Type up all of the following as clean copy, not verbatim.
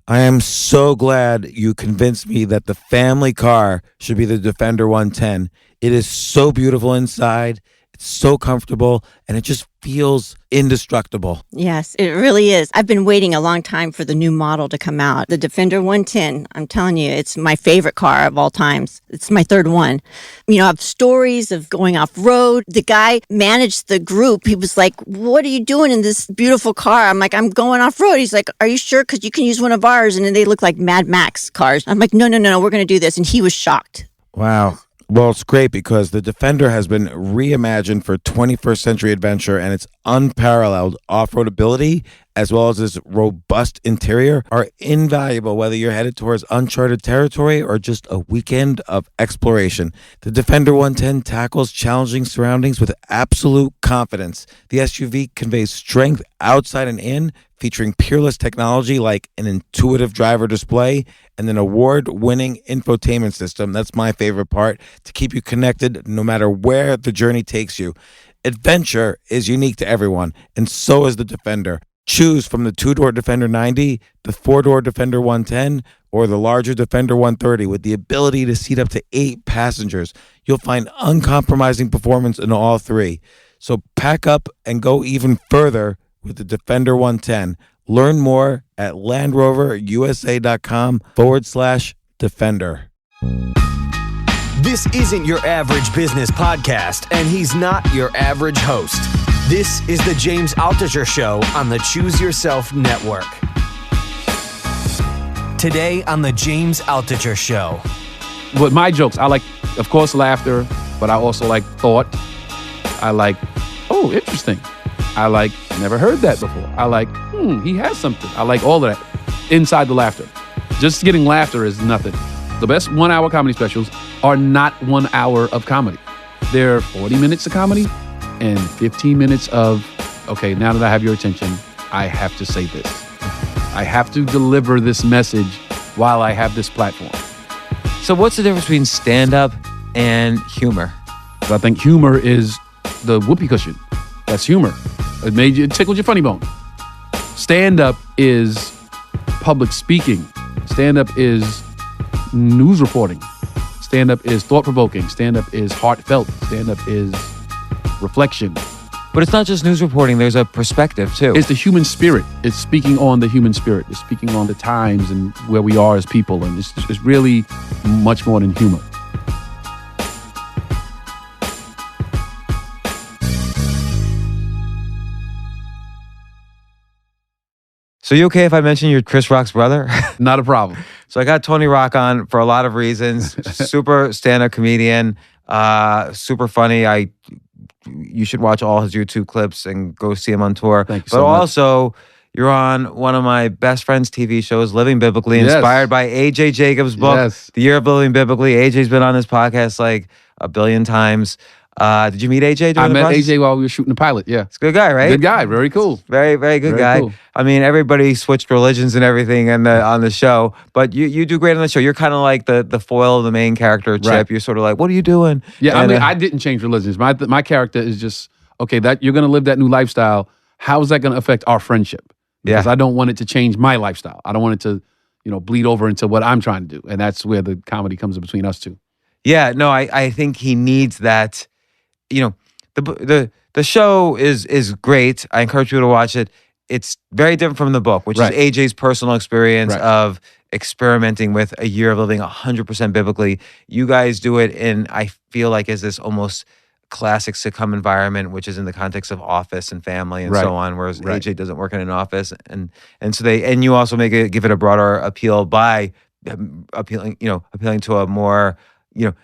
I am so glad you convinced me that the family car should be the Defender 110. It is so beautiful inside. It's so comfortable, and it just feels indestructible. Yes, it really is. I've been waiting a long time for the new model to come out. The Defender 110, I'm telling you, it's my favorite car of all times. It's my third one. You know, I have stories of going off-road. The guy managed the group. He was like, what are you doing in this beautiful car? I'm like, I'm going off-road. He's like, are you sure? Because you can use one of ours. And then they look like Mad Max cars. I'm like, no, we're going to do this. And he was shocked. Wow. Well, it's great because the Defender has been reimagined for 21st century adventure, and its unparalleled off-road ability, as well as its robust interior, are invaluable whether you're headed towards uncharted territory or just a weekend of exploration. The Defender 110 tackles challenging surroundings with absolute confidence. The SUV conveys strength outside and in, featuring peerless technology like an intuitive driver display and an award-winning infotainment system. That's my favorite part, to keep you connected no matter where the journey takes you. Adventure is unique to everyone, and so is the Defender. Choose from the two-door Defender 90, the four-door Defender 110, or the larger Defender 130 with the ability to seat up to 8 passengers. You'll find uncompromising performance in all three. So pack up and go even further with the Defender 110. Learn more at LandRoverUSA.com/Defender. This isn't your average business podcast, and he's not your average host. This is the James Altucher Show on the Choose Yourself Network. Today on the James Altucher Show. With my jokes, I like, of course, laughter, but I also like thought. I like, oh, interesting. I like, never heard that before. I like, he has something. I like all of that inside the laughter. Just getting laughter is nothing. The best 1 hour comedy specials are not 1 hour of comedy. They're 40 minutes of comedy and 15 minutes of, okay, now that I have your attention, I have to say this. I have to deliver this message while I have this platform. So what's the difference between stand-up and humor? I think humor is the whoopee cushion. That's humor. It tickled your funny bone. Stand-up is public speaking. Stand-up is news reporting. Stand-up is thought-provoking. Stand-up is heartfelt. Stand-up is reflection. But it's not just news reporting. There's a perspective, too. It's the human spirit. It's speaking on the human spirit. It's speaking on the times and where we are as people. And it's really much more than humor. So you okay if I mention you're Chris Rock's brother? Not a problem. So I got Tony Rock on for a lot of reasons. Super stand-up comedian, super funny. You should watch all his YouTube clips and go see him on tour. Thank you so much. But also, you're on one of my best friend's TV shows, Living Biblically, inspired by A.J. Jacobs' book, The Year of Living Biblically. A.J.'s been on this podcast like a billion times. Did you meet AJ during the process? I met AJ while we were shooting the pilot, yeah. He's a good guy, right? Good guy, very cool. Very, very good guy. Cool. I mean, everybody switched religions and everything on the show, but you do great on the show. You're kind of like the foil of the main character, Chip. Right. You're sort of like, what are you doing? Yeah, and, I didn't change religions. My character is just, okay, that you're going to live that new lifestyle. How is that going to affect our friendship? Because I don't want it to change my lifestyle. I don't want it to, bleed over into what I'm trying to do. And that's where the comedy comes in between us two. Yeah, no, I think he needs that, The show is great. I encourage you to watch it. It's very different from the book, which is AJ's personal experience of experimenting with a year of living 100% biblically. You guys do it in, I feel like, is this almost classic sitcom environment, which is in the context of office and family and so on, whereas AJ doesn't work in an office. And so you also give it a broader appeal by appealing to a more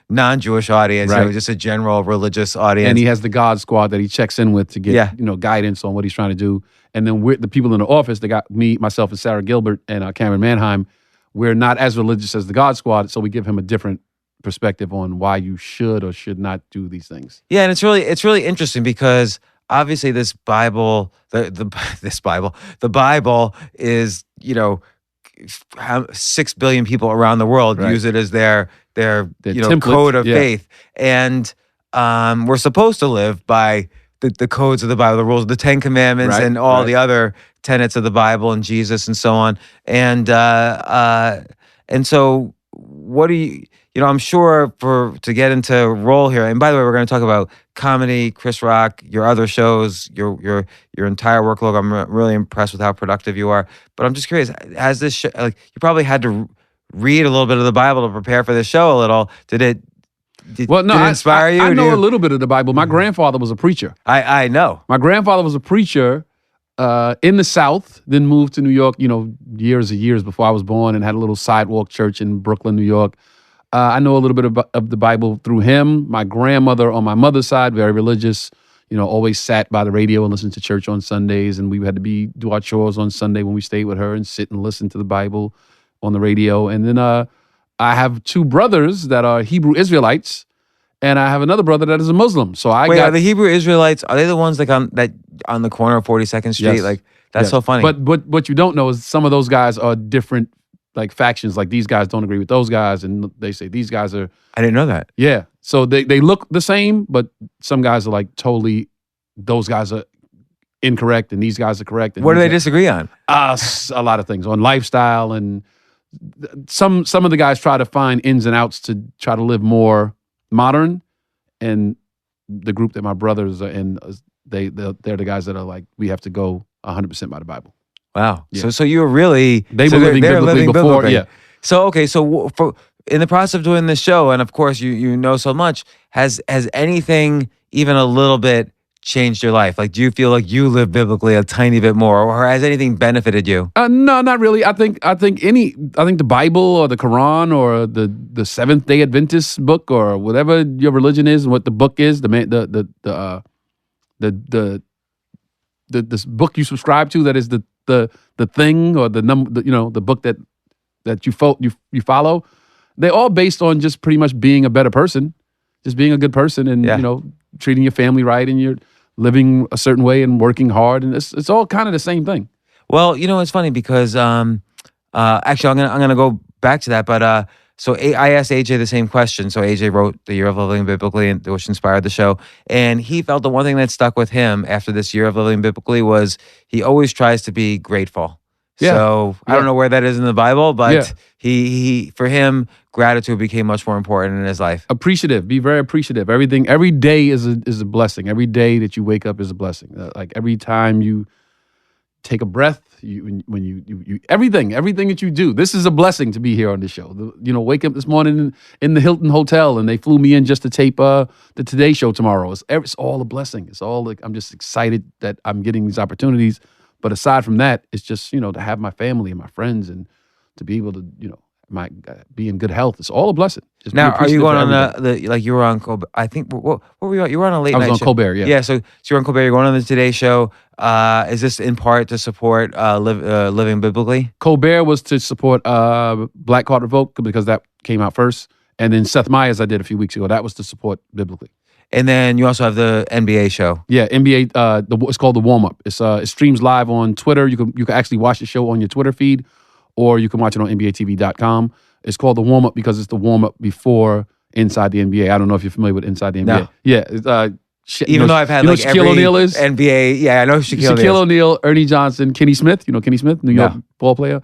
non-Jewish audience, just a general religious audience. And he has the God Squad that he checks in with to get, guidance on what he's trying to do. And then the people in the office, they got me, myself, and Sarah Gilbert and Cameron Manheim. We're not as religious as the God Squad, so we give him a different perspective on why you should or should not do these things. Yeah, and it's really interesting because obviously this Bible, the Bible is, 6 billion people around the world use it as their template, code of faith. And we're supposed to live by the codes of the Bible, the rules, the Ten Commandments, Right, and all right. the other tenets of the Bible and Jesus and so on. And so, what do you? I'm sure to get into role here. And by the way, we're going to talk about comedy, Chris Rock, your other shows, your entire workload. I'm really impressed with how productive you are. But I'm just curious, has this show, like, you probably had to read a little bit of the Bible to prepare for the show a little? Did it inspire you? I know a little bit of the Bible. My grandfather was a preacher. I know. My grandfather was a preacher in the South, then moved to New York, years and years before I was born, and had a little sidewalk church in Brooklyn, New York. I know a little bit of the Bible through him. My grandmother on my mother's side, very religious, always sat by the radio and listened to church on Sundays, and we had to do our chores on Sunday when we stayed with her and sit and listen to the Bible on the radio. And then I have two brothers that are Hebrew Israelites, and I have another brother that is a Muslim. So are the Hebrew Israelites, are they the ones like on the corner of 42nd Street? Yes. Like, that's Yes. so funny. But what you don't know is some of those guys are different, like, factions. Like, these guys don't agree with those guys, and they say these guys are. I didn't know that. Yeah. So they look the same, but some guys are like totally, those guys are incorrect and these guys are correct. And What do they disagree on? A lot of things on lifestyle, and some of the guys try to find ins and outs to try to live more modern, and the group that my brothers are in, they're the guys that are like, we have to go 100% by the Bible. Wow. Yeah. So you were really They were living biblically before. biblically. Yeah. So okay. So in the process of doing this show, and of course you know so much, has anything even a little bit changed your life? Like, do you feel like you live biblically a tiny bit more, or has anything benefited you? No, not really. I think the Bible or the Quran or the Seventh Day Adventist book or whatever your religion is and what the book is, this book you subscribe to, that is the thing, or the number, the book that you follow. They're all based on just pretty much being a better person, just being a good person, and treating your family right, and you're living a certain way and working hard, and it's all kind of the same thing. Well, it's funny because actually I'm gonna go back to that, but so I asked AJ the same question. So AJ wrote The Year of Living Biblically, and which inspired the show, and he felt the one thing that stuck with him after this year of living biblically was he always tries to be grateful. Yeah. So I don't know where that is in the Bible, but Yeah. he for him, gratitude became much more important in his life. Appreciative. Be very appreciative. Every day is a blessing. Every day that you wake up is a blessing. Like, every time you take a breath, when you everything that you do, this is a blessing to be here on this show. Wake up this morning in the Hilton Hotel, and they flew me in just to tape the Today Show tomorrow. It's all a blessing. It's all like, I'm just excited that I'm getting these opportunities. But aside from that, it's just, to have my family and my friends, and to be able to, be in good health. It's all a blessing. Just Now, are you going on every day. like you were on Colbert? I think what were you on? You were on a late I was night on show. Colbert, yeah. Yeah, so you're on Colbert. You're going on the Today Show. Is this in part to support living biblically? Colbert was to support Black Card Revoke, because that came out first. And then Seth Meyers I did a few weeks ago. That was to support biblically. And then you also have the NBA show. Yeah, NBA. It's called The Warm Up. It streams live on Twitter. You can actually watch the show on your Twitter feed, or you can watch it on NBATV.com. It's called The Warm Up because it's the warm up before Inside the NBA. I don't know if you're familiar with Inside the NBA. No. Yeah. It's, Even though I've had like Shaquille every O'Neal is? NBA. Yeah, I know Shaquille Shaquille O'Neal, Ernie Johnson, Kenny Smith. You know Kenny Smith, New York ball player.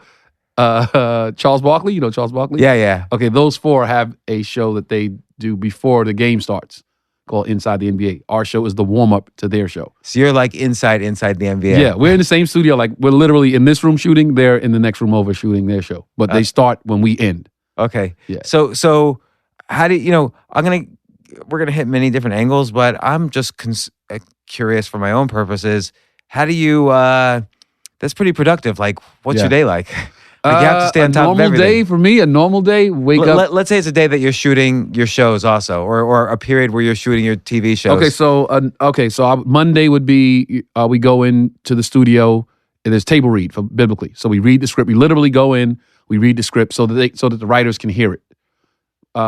Charles Barkley. You know Charles Barkley? Yeah. Okay, those four have a show that they do before the game starts called Inside the NBA. Our show is the warm-up to their show. So you're like inside the NBA. Yeah, we're in the same studio. Like, we're literally in this room shooting, they're in the next room over shooting their show. But they start when we end. Okay. Yeah. So how do we're gonna hit many different angles, but I'm just curious for my own purposes. How do you? That's pretty productive. Like, what's your day like? Like, you have to stay on top of everything. A normal day for me, a normal day, wake up. Let's say it's a day that you're shooting your shows also, or a period where you're shooting your TV shows. Okay, so Monday would be we go into the studio and there's table read for biblically. So we read the script. We literally go in, we read the script so that the writers can hear it.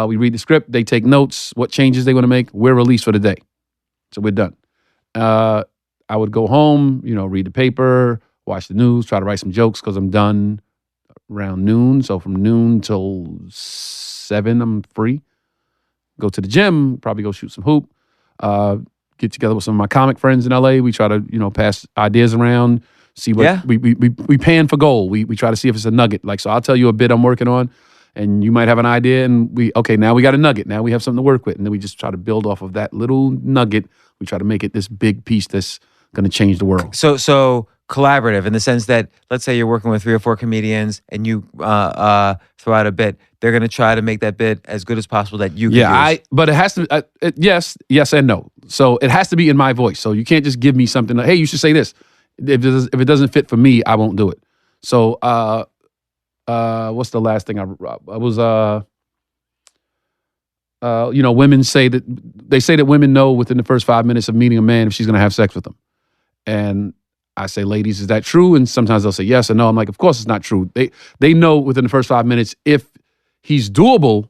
We read the script, they take notes, what changes they want to make. We're released for the day, so we're done. I would go home, read the paper, watch the news, try to write some jokes because I'm done around noon. So from noon till 7, I'm free. Go to the gym, probably go shoot some hoop. get together with some of my comic friends in LA. We try to, pass ideas around, see what we pan for gold. We try to see if it's a nugget. Like, so I'll tell you a bit I'm working on, and you might have an idea, and now we got a nugget. Now we have something to work with. And then we just try to build off of that little nugget. We try to make it this big piece that's going to change the world. So collaborative in the sense that, let's say you're working with 3 or 4 comedians and you throw out a bit, they're going to try to make that bit as good as possible that you can use. But it has to, yes and no. So it has to be in my voice. So you can't just give me something like, hey, you should say this. If it doesn't fit for me, I won't do it. So what's the last thing I was, women say that women know within the first 5 minutes of meeting a man if she's going to have sex with them. And I say, ladies, is that true? And sometimes they'll say yes or no. I'm like, of course it's not true. They know within the first 5 minutes if he's doable,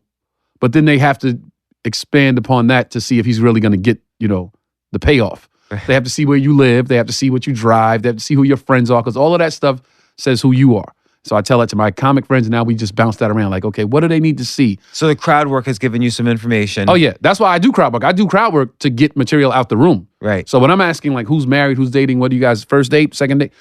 but then they have to expand upon that to see if he's really going to get, the payoff. They have to see where you live. They have to see what you drive. They have to see who your friends are, because all of that stuff says who you are. So I tell that to my comic friends, and now we just bounce that around. Like, okay, what do they need to see? So the crowd work has given you some information. Oh, yeah. That's why I do crowd work. I do crowd work to get material out the room. Right. So when I'm asking, like, who's married, who's dating, what do you guys, first date, second date?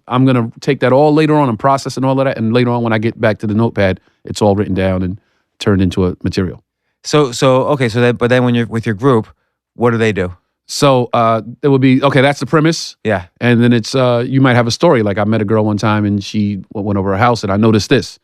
I'm going to take that all later on and process and all of that. And later on, when I get back to the notepad, it's all written down and turned into a material. But then when you're with your group, what do they do? So it would be, okay, that's the premise. Yeah. And then it's, you might have a story. Like, I met a girl one time and she went over her house and I noticed this.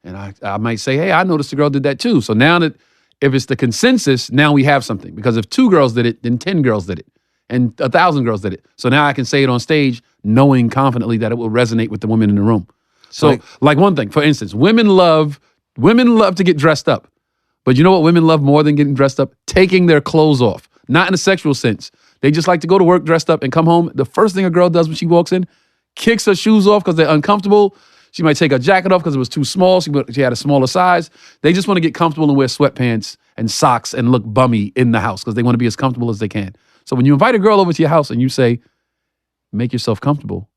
And I might say, hey, I noticed the girl did that too. So now that, if it's the consensus, now we have something. Because if 2 girls did it, then 10 girls did it. And 1,000 girls did it. So now I can say it on stage knowing confidently that it will resonate with the women in the room. So like one thing, for instance, women love to get dressed up. But you know what women love more than getting dressed up? Taking their clothes off. Not in a sexual sense. They just like to go to work dressed up and come home. The first thing a girl does when she walks in, kicks her shoes off because they're uncomfortable. She might take her jacket off because it was too small. She had a smaller size. They just want to get comfortable and wear sweatpants and socks and look bummy in the house because they want to be as comfortable as they can. So when you invite a girl over to your house and you say, make yourself comfortable,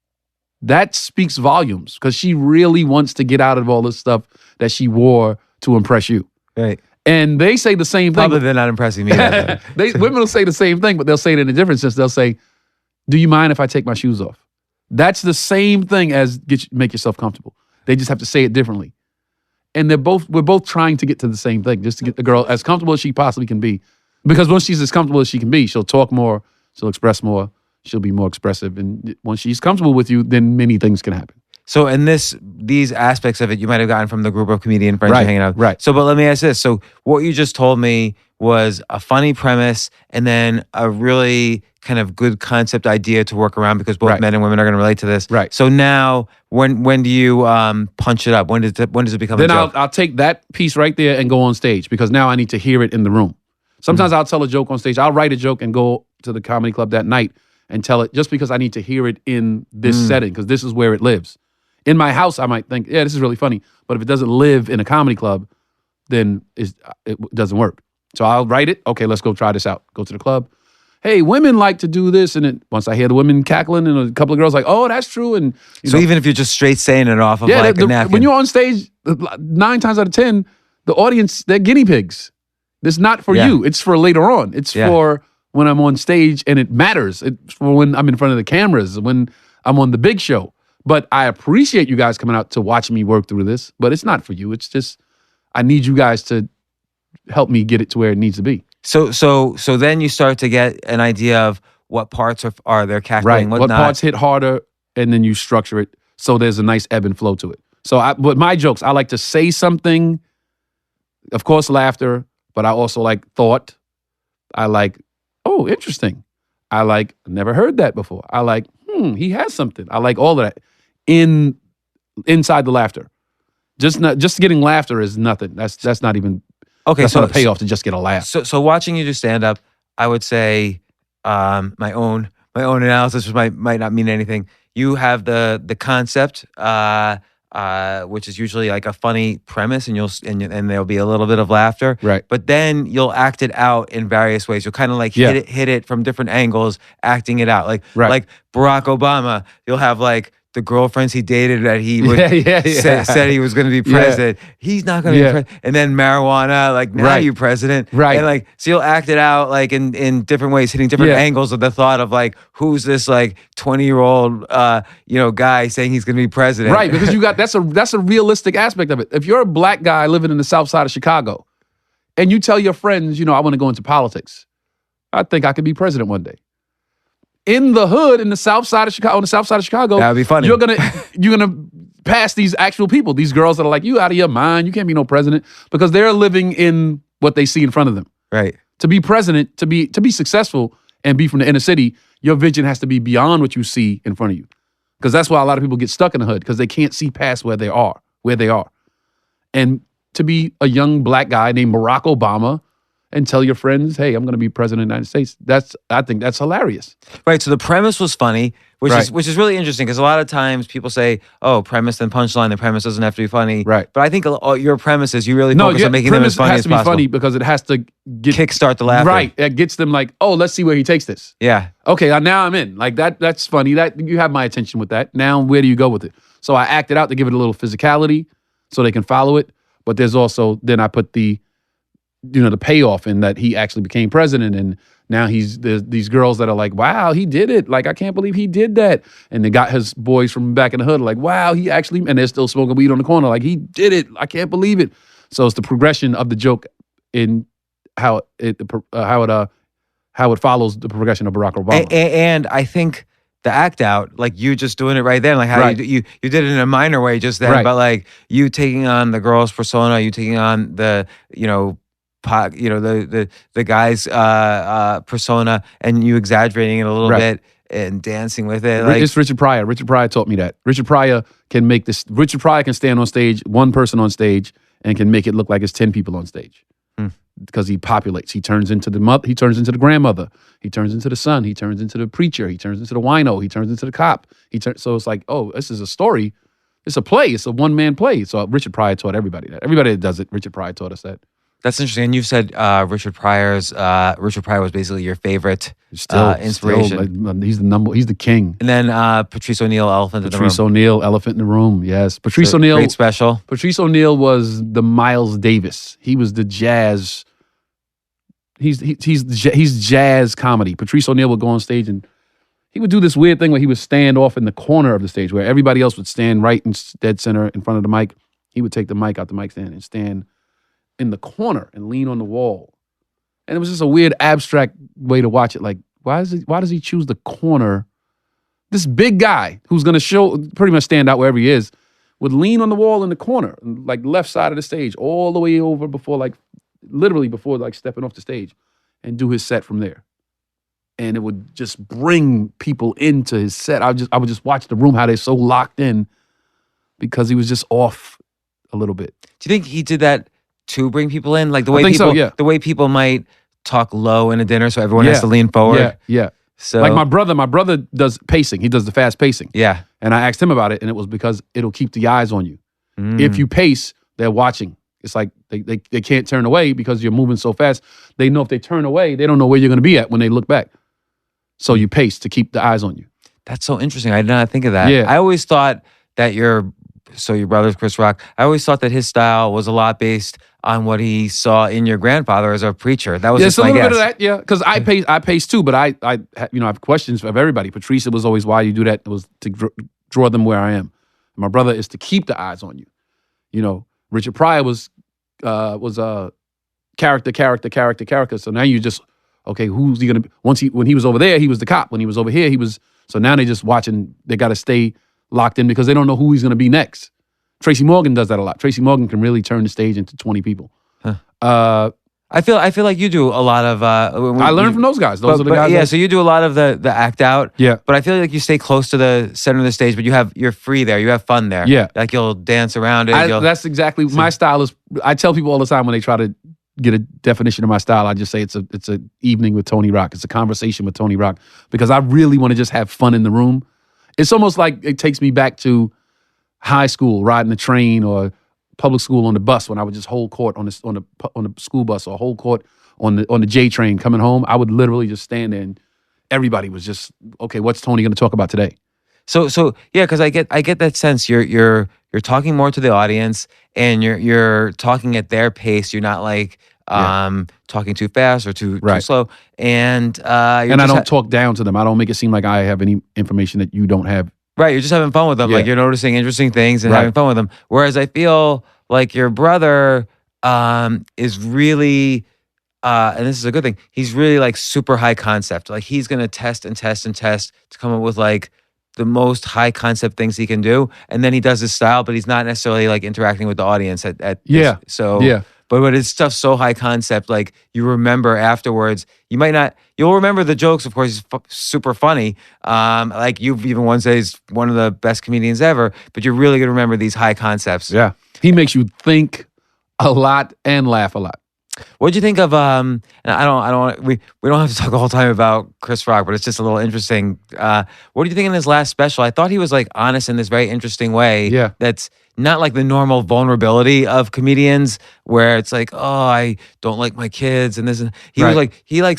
that speaks volumes because she really wants to get out of all this stuff that she wore to impress you. Right. And they say the same thing. Probably they're not impressing me. Women will say the same thing, but they'll say it in a different sense. They'll say, do you mind if I take my shoes off? That's the same thing as make yourself comfortable. They just have to say it differently. And we're both trying to get to the same thing, just to get the girl as comfortable as she possibly can be. Because once she's as comfortable as she can be, she'll talk more, she'll express more, she'll be more expressive. And once she's comfortable with you, then many things can happen. So in these aspects of it, you might have gotten from the group of comedian friends you're hanging out with. Right. So, but let me ask this. So what you just told me was a funny premise and then a really kind of good concept idea to work around because both men and women are going to relate to this. Right. So now when do you punch it up? When does it become a joke? Then I'll take that piece right there and go on stage because now I need to hear it in the room. Sometimes I'll tell a joke on stage. I'll write a joke and go to the comedy club that night and tell it just because I need to hear it in this setting because this is where it lives. In my house, I might think, yeah, this is really funny. But if it doesn't live in a comedy club, then it doesn't work. So I'll write it. Okay, let's go try this out. Go to the club. Hey, women like to do this. And then once I hear the women cackling and a couple of girls like, oh, that's true. And so even if you're just straight saying it off of a napkin. When you're on stage, 9 times out of 10, the audience, they're guinea pigs. It's not for you. It's for later on. It's for when I'm on stage and it matters. It's for when I'm in front of the cameras, when I'm on the big show. But I appreciate you guys coming out to watch me work through this. But it's not for you. It's just, I need you guys to help me get it to where it needs to be. So then you start to get an idea of what parts are there cackling, what not. Parts hit harder, and then you structure it so there's a nice ebb and flow to it. So but my jokes, I like to say something, of course, laughter, but I also like thought. I like, oh, interesting. I like, never heard that before. I like, he has something. I like all of that inside the laughter. Just getting laughter is nothing. That's not even okay. That's not a payoff to just get a laugh. So watching you do stand up, I would say my own analysis might not mean anything. You have the concept, which is usually like a funny premise, and there'll be a little bit of laughter. Right. But then you'll act it out in various ways. You'll kind of like hit it from different angles, acting it out. Like Barack Obama, you'll have like the girlfriends he dated that he would Yeah. said he was going to be Yeah. president. He's not going to be president. And then marijuana, like now Right. you're president. Right. And like, so you'll act it out like in different ways, hitting different Yeah. angles of the thought of like, who's this like 20-year-old, guy saying he's going to be president. Right, because that's a realistic aspect of it. If you're a black guy living in the south side of Chicago and you tell your friends, I want to go into politics, I think I could be president one day. In the hood, in the south side of Chicago, That would be funny. You're gonna pass these actual people, these girls that are like, you out of your mind, you can't be no president, because they're living in what they see in front of them. Right. To be president, to be successful and be from the inner city, your vision has to be beyond what you see in front of you. Because that's why a lot of people get stuck in the hood, because they can't see past where they are. And to be a young black guy named Barack Obama and tell your friends, hey, I'm going to be president of the United States, I think that's hilarious. Right. So the premise was funny, which Right. is really interesting, because a lot of times people say, "Oh, premise and punchline." The premise doesn't have to be funny. Right. But I think your premise is you really focus on making them as funny as has to be possible. funny because it has to get Kickstart the laughter. right. It gets them like, oh, let's see where he takes this. Yeah. Okay, now I'm in. Like that's funny. That you have my attention with that. Now where do you go with it? So I acted out to give it a little physicality so they can follow it. But there's also then I put the payoff in that he actually became president, and now there's these girls that are like, wow, he did it. Like, I can't believe he did that. And they got his boys from back in the hood like, wow, he actually, and they're still smoking weed on the corner. Like, he did it. I can't believe it. So it's the progression of the joke in how it follows the progression of Barack Obama. And I think the act out, like you just doing it right then, like how Right. you did it in a minor way just then, Right. but like you taking on the girl's persona, you taking on the the guy's persona, and you exaggerating it a little Right. bit and dancing with it. Like, It's Richard Pryor. Richard Pryor taught me that. Richard Pryor can make this. Richard Pryor can stand on stage, one person on stage, and can make it look like it's 10 people on stage. Because he populates. He turns into the mother. He turns into the grandmother. He turns into the son. He turns into the preacher. He turns into the wino. He turns into the cop. So it's like, oh, this is a story. It's a play. It's a one-man play. So Richard Pryor taught everybody that. Everybody that does it, Richard Pryor taught us that. that's interesting. And you've said Richard Pryor was basically your favorite inspiration. He's the king. And then Patrice O'Neill, Elephant in the Room. Patrice O'Neill, Elephant in the Room. Yes, Patrice O'Neill. Great special. Patrice O'Neill was the Miles Davis. He was the jazz. He's jazz comedy. Patrice O'Neill would go on stage and he would do this weird thing where he would stand off in the corner of the stage where everybody else would stand right in dead center in front of the mic. He would take the mic out the mic stand and stand in the corner and lean on the wall. And it was just a weird abstract way to watch it. Like, why does he choose the corner? This big guy who's going to pretty much stand out wherever he is would lean on the wall in the corner, like left side of the stage, all the way over literally before stepping off the stage, and do his set from there. And it would just bring people into his set. I would just watch the room, how they're so locked in because he was just off a little bit. Do you think he did that to bring people in? Like the way I think people, so, yeah. the way people might talk low in a dinner, so everyone has to lean forward. Yeah. So Like my brother does pacing. He does the fast pacing. yeah. And I asked him about it, and it was because it'll keep the eyes on you. If you pace, they're watching. It's like they can't turn away because you're moving so fast. They know if they turn away, they don't know where you're going to be at when they look back. So you pace to keep the eyes on you. That's so interesting. I did not think of that. Yeah. I always thought that your brother's Chris Rock. I always thought that his style was a lot based on what he saw in your grandfather as a preacher. That was Yeah, just it's a my little guess. bit of that, yeah. Because I pace too, but I have questions of everybody. Patrice was always why you do that. It was to draw them where I am. My brother is to keep the eyes on you. Richard Pryor was character. So now you just, okay, who's he gonna be? When he was over there, he was the cop. When he was over here, he was. So now they just watching. They got to stay locked in because they don't know who he's gonna be next. Tracy Morgan does that a lot. Tracy Morgan can really turn the stage into 20 people. I feel like you do a lot of. I learned from those guys. Those are the guys. Yeah, so you do a lot of the act out. Yeah. But I feel like you stay close to the center of the stage, but you're free there. You have fun there. Yeah. Like you'll dance around it. That's exactly my style. I tell people all the time when they try to get a definition of my style, I just say it's a evening with Tony Rock. It's a conversation with Tony Rock because I really want to just have fun in the room. It's almost like it takes me back to high school, riding the train or public school on the bus when I would just hold court on the school bus or hold court on the J train coming home. I would literally just stand there and everybody was just, okay, what's Tony going to talk about today? So yeah, because I get that sense you're talking more to the audience, and you're talking at their pace. You're not like talking too fast or too slow, and you're And I just don't talk down to them. I don't make it seem like I have any information that you don't have. right. You're just having fun with them. Yeah. Like you're noticing interesting things and Right. having fun with them. Whereas I feel like your brother is really. And this is a good thing. He's really like super high concept. Like he's gonna test and test and test to come up with like the most high concept things he can do, and then he does his style, but he's not necessarily like interacting with the audience at Yeah. so Yeah. But his stuff's so high concept, like you remember afterwards. You'll remember the jokes. Of course, he's super funny. Like you've even once said he's one of the best comedians ever. But you're really gonna remember these high concepts. Yeah. He makes you think a lot and laugh a lot. What'd you think of and we don't have to talk the whole time about Chris Rock, but it's just a little interesting. What do you think in his last special? I thought he was like honest in this very interesting way. Yeah. That's not like the normal vulnerability of comedians where it's like, oh, I don't like my kids and this and he was like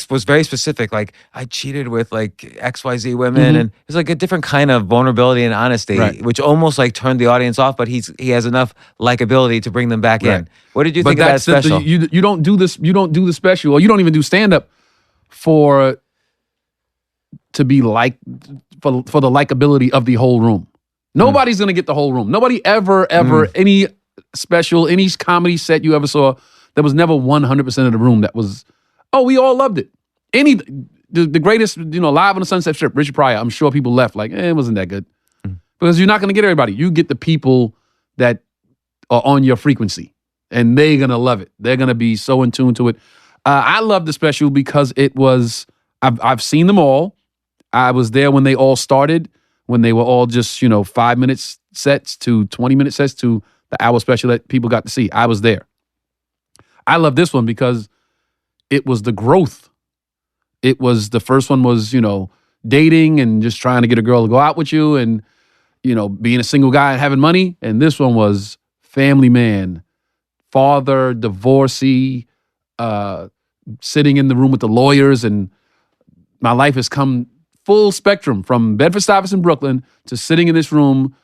was very specific, like I cheated with like XYZ women, and it's like a different kind of vulnerability and honesty, which almost like turned the audience off, but he has enough likability to bring them back in. What did you think of that special? You don't do this. You don't do the special, or you don't even do stand up to be like for the likability of the whole room. Nobody's gonna get the whole room. Nobody ever any special, any comedy set you ever saw, there was never 100% of the room that was. Oh, we all loved it. The greatest, Live on the Sunset Strip, Richard Pryor. I'm sure people left like, it wasn't that good, because you're not gonna get everybody. You get the people that are on your frequency, and they're gonna love it. They're gonna be so in tune to it. I love the special because it was. I've seen them all. I was there when they all started, when they were all just 5-minute sets to 20-minute sets to the hour special that people got to see. I was there. I love this one because it was the growth. It was the first one was dating and just trying to get a girl to go out with you, and being a single guy and having money. And this one was family man, father, divorcee, sitting in the room with the lawyers, and my life has come full spectrum from Bedford-Stuyvesant, Brooklyn, to sitting in this room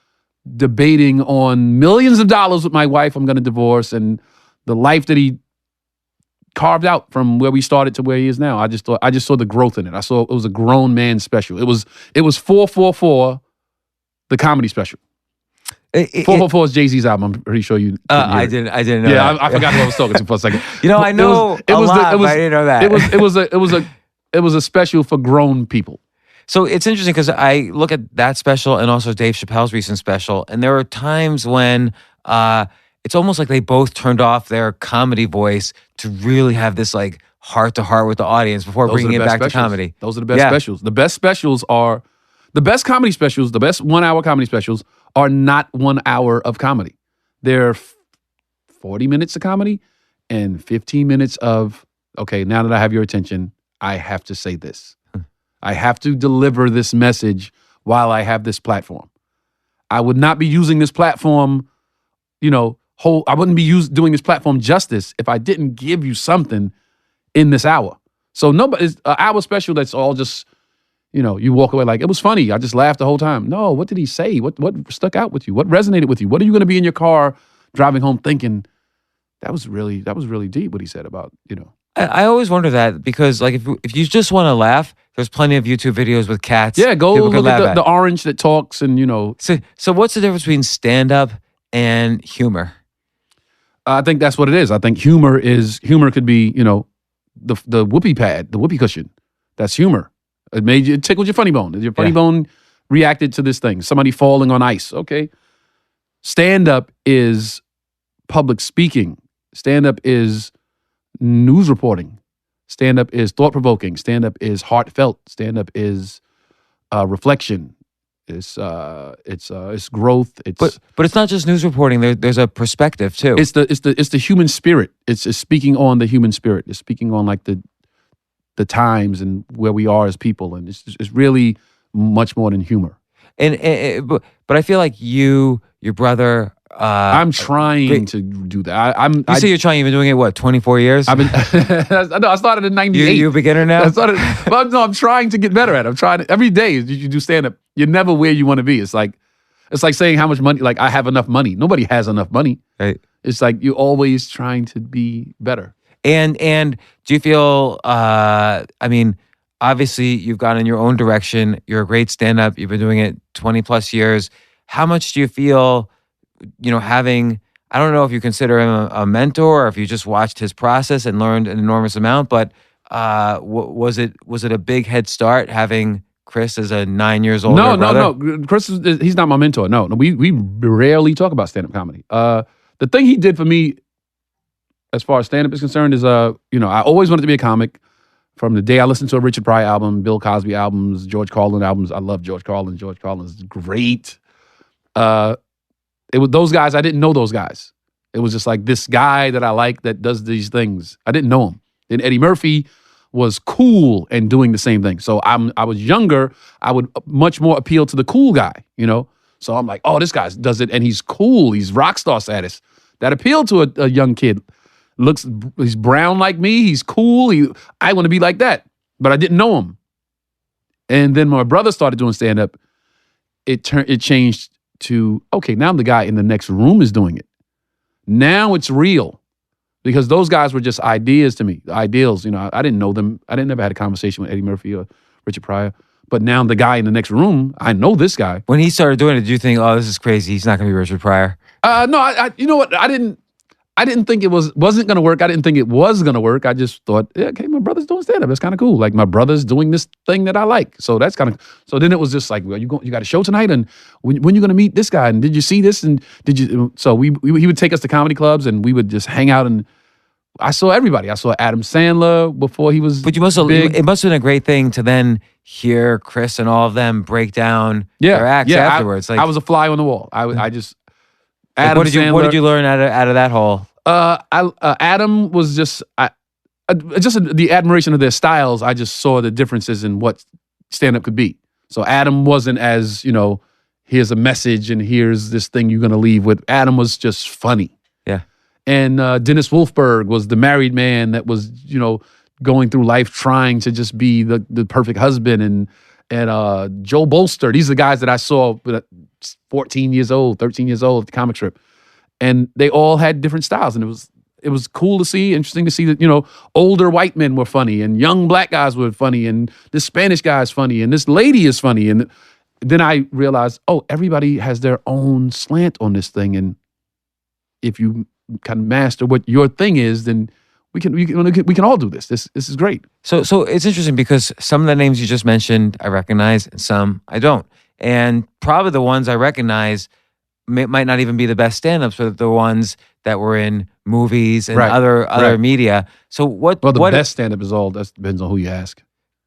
debating on millions of dollars with my wife I'm going to divorce, and the life that he carved out from where we started to where he is now. I just saw the growth in it. I saw it was a grown man special. It was 444, the comedy special. 444 is Jay-Z's album. I'm pretty sure you. I didn't know. Yeah, that. I forgot who I was talking to for a second. I know a lot, but I didn't know that. It was a special for grown people. So it's interesting because I look at that special and also Dave Chappelle's recent special, and there were times when it's almost like they both turned off their comedy voice to really have this like heart-to-heart with the audience before bringing it back to comedy. Those are the best specials. The best specials are the best comedy specials. The best 1 hour comedy specials are not 1 hour of comedy. They're 40 minutes of comedy and 15 minutes of, okay, now that I have your attention, I have to say this. I have to deliver this message while I have this platform. I would not be using this platform, I wouldn't be doing this platform justice if I didn't give you something in this hour. So nobody's an hour special that's all just, you walk away like, it was funny. I just laughed the whole time. No, what did he say? What stuck out with you? What resonated with you? What are you going to be in your car driving home thinking, that was really deep what he said about, I always wonder that because, like, if you just want to laugh, there's plenty of YouTube videos with cats. Yeah, go look at the orange that talks and, So what's the difference between stand-up and humor? I think that's what it is. I think humor could be, the whoopee pad, the whoopee cushion. That's humor. It tickled your funny bone. Your funny bone reacted to this thing. Somebody falling on ice. Okay. Stand-up is public speaking. Stand-up is news reporting. Stand-up is thought-provoking. Stand-up is heartfelt. Stand-up is reflection. It's growth. But it's not just news reporting. There's a perspective too. It's the human spirit. It's speaking on the human spirit. It's speaking on like the times and where we are as people, and it's really much more than humor. But I feel like your brother. I'm trying to do that. You say you're trying. You've been doing it what, 24 years? I've been. No, I started in '98. You a beginner now? I started. But no, I'm trying to get better at it. I'm trying every day. You do stand up. You're never where you want to be. It's like saying how much money. Like I have enough money. Nobody has enough money. Right. It's like you're always trying to be better. And do you feel? I mean, obviously you've gone in your own direction. You're a great stand-up. You've been doing it 20 plus years. How much do you feel? Having, I don't know if you consider him a mentor or if you just watched his process and learned an enormous amount, but was it a big head start having Chris as a 9 years older brother? No. Chris, he's not my mentor. No, we rarely talk about stand-up comedy. The thing he did for me, as far as stand-up is concerned, is I always wanted to be a comic. From the day I listened to a Richard Pryor album, Bill Cosby albums, George Carlin albums. I love George Carlin. George Carlin is great. It was those guys. I didn't know those guys. It was just like this guy that I like that does these things. I didn't know him. And Eddie Murphy was cool and doing the same thing. So I was younger. I would much more appeal to the cool guy, So I'm like, oh, this guy does it, and he's cool. He's rock star status. That appealed to a young kid. He's brown like me. He's cool. I want to be like that. But I didn't know him. And then when my brother started doing stand up, it changed to, okay, now the guy in the next room is doing it. Now it's real. Because those guys were just ideas to me, ideals. I didn't know them. I didn't never had a conversation with Eddie Murphy or Richard Pryor. But now the guy in the next room, I know this guy. When he started doing it, did you think, oh, this is crazy, he's not going to be Richard Pryor? No, you know what? I didn't think it wasn't going to work. I didn't think it was going to work. I just thought, yeah, okay, my brother's doing stand-up. That's kind of cool. Like, my brother's doing this thing that I like. So that's kind of, so then it was just like, well, you got a show tonight? And when you going to meet this guy? And did you see this? And so he would take us to comedy clubs and we would just hang out, and I saw everybody. I saw Adam Sandler before he was But it must have been a great thing to then hear Chris and all of them break down their acts afterwards. I was a fly on the wall. I just, what did you learn out of that whole? Adam was just the admiration of their styles. I just saw the differences in what stand-up could be. So Adam wasn't as, here's a message and here's this thing you're going to leave with. Adam was just funny. Yeah. And Dennis Wolfberg was the married man that was, going through life trying to just be the perfect husband. And Joe Bolster. These are the guys that I saw 14 years old, 13 years old at the comic strip. And they all had different styles. And it was cool to see, interesting to see that, older white men were funny and young black guys were funny and this Spanish guy is funny and this lady is funny. And then I realized, oh, everybody has their own slant on this thing. And if you kind of master what your thing is, then we can all do this. This is great. So it's interesting because some of the names you just mentioned I recognize and some I don't. And probably the ones I recognize might not even be the best stand-ups, but the ones that were in movies and other media. So what? Well, the best stand-up is all, that depends on who you ask.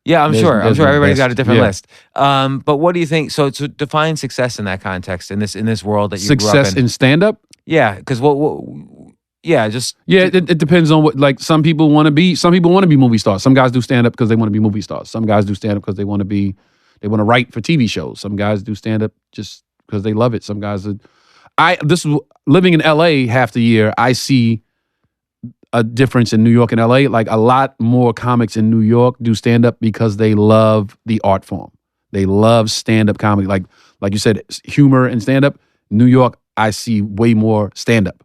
Yeah, I'm sure everybody's got a different list. But what do you think? So to define success in that context, in this world that you grew up in. Success in stand-up? Yeah, because it depends on what. Like some people want to be movie stars. Some guys do stand-up because they want to be movie stars. Some guys do stand-up because they want to write for TV shows. Some guys do stand-up just because they love it. Some guys living in LA half the year, I see a difference in New York and LA. Like a lot more comics in New York do stand-up because they love the art form. They love stand-up comedy. Like you said, humor and stand-up. New York, I see way more stand-up.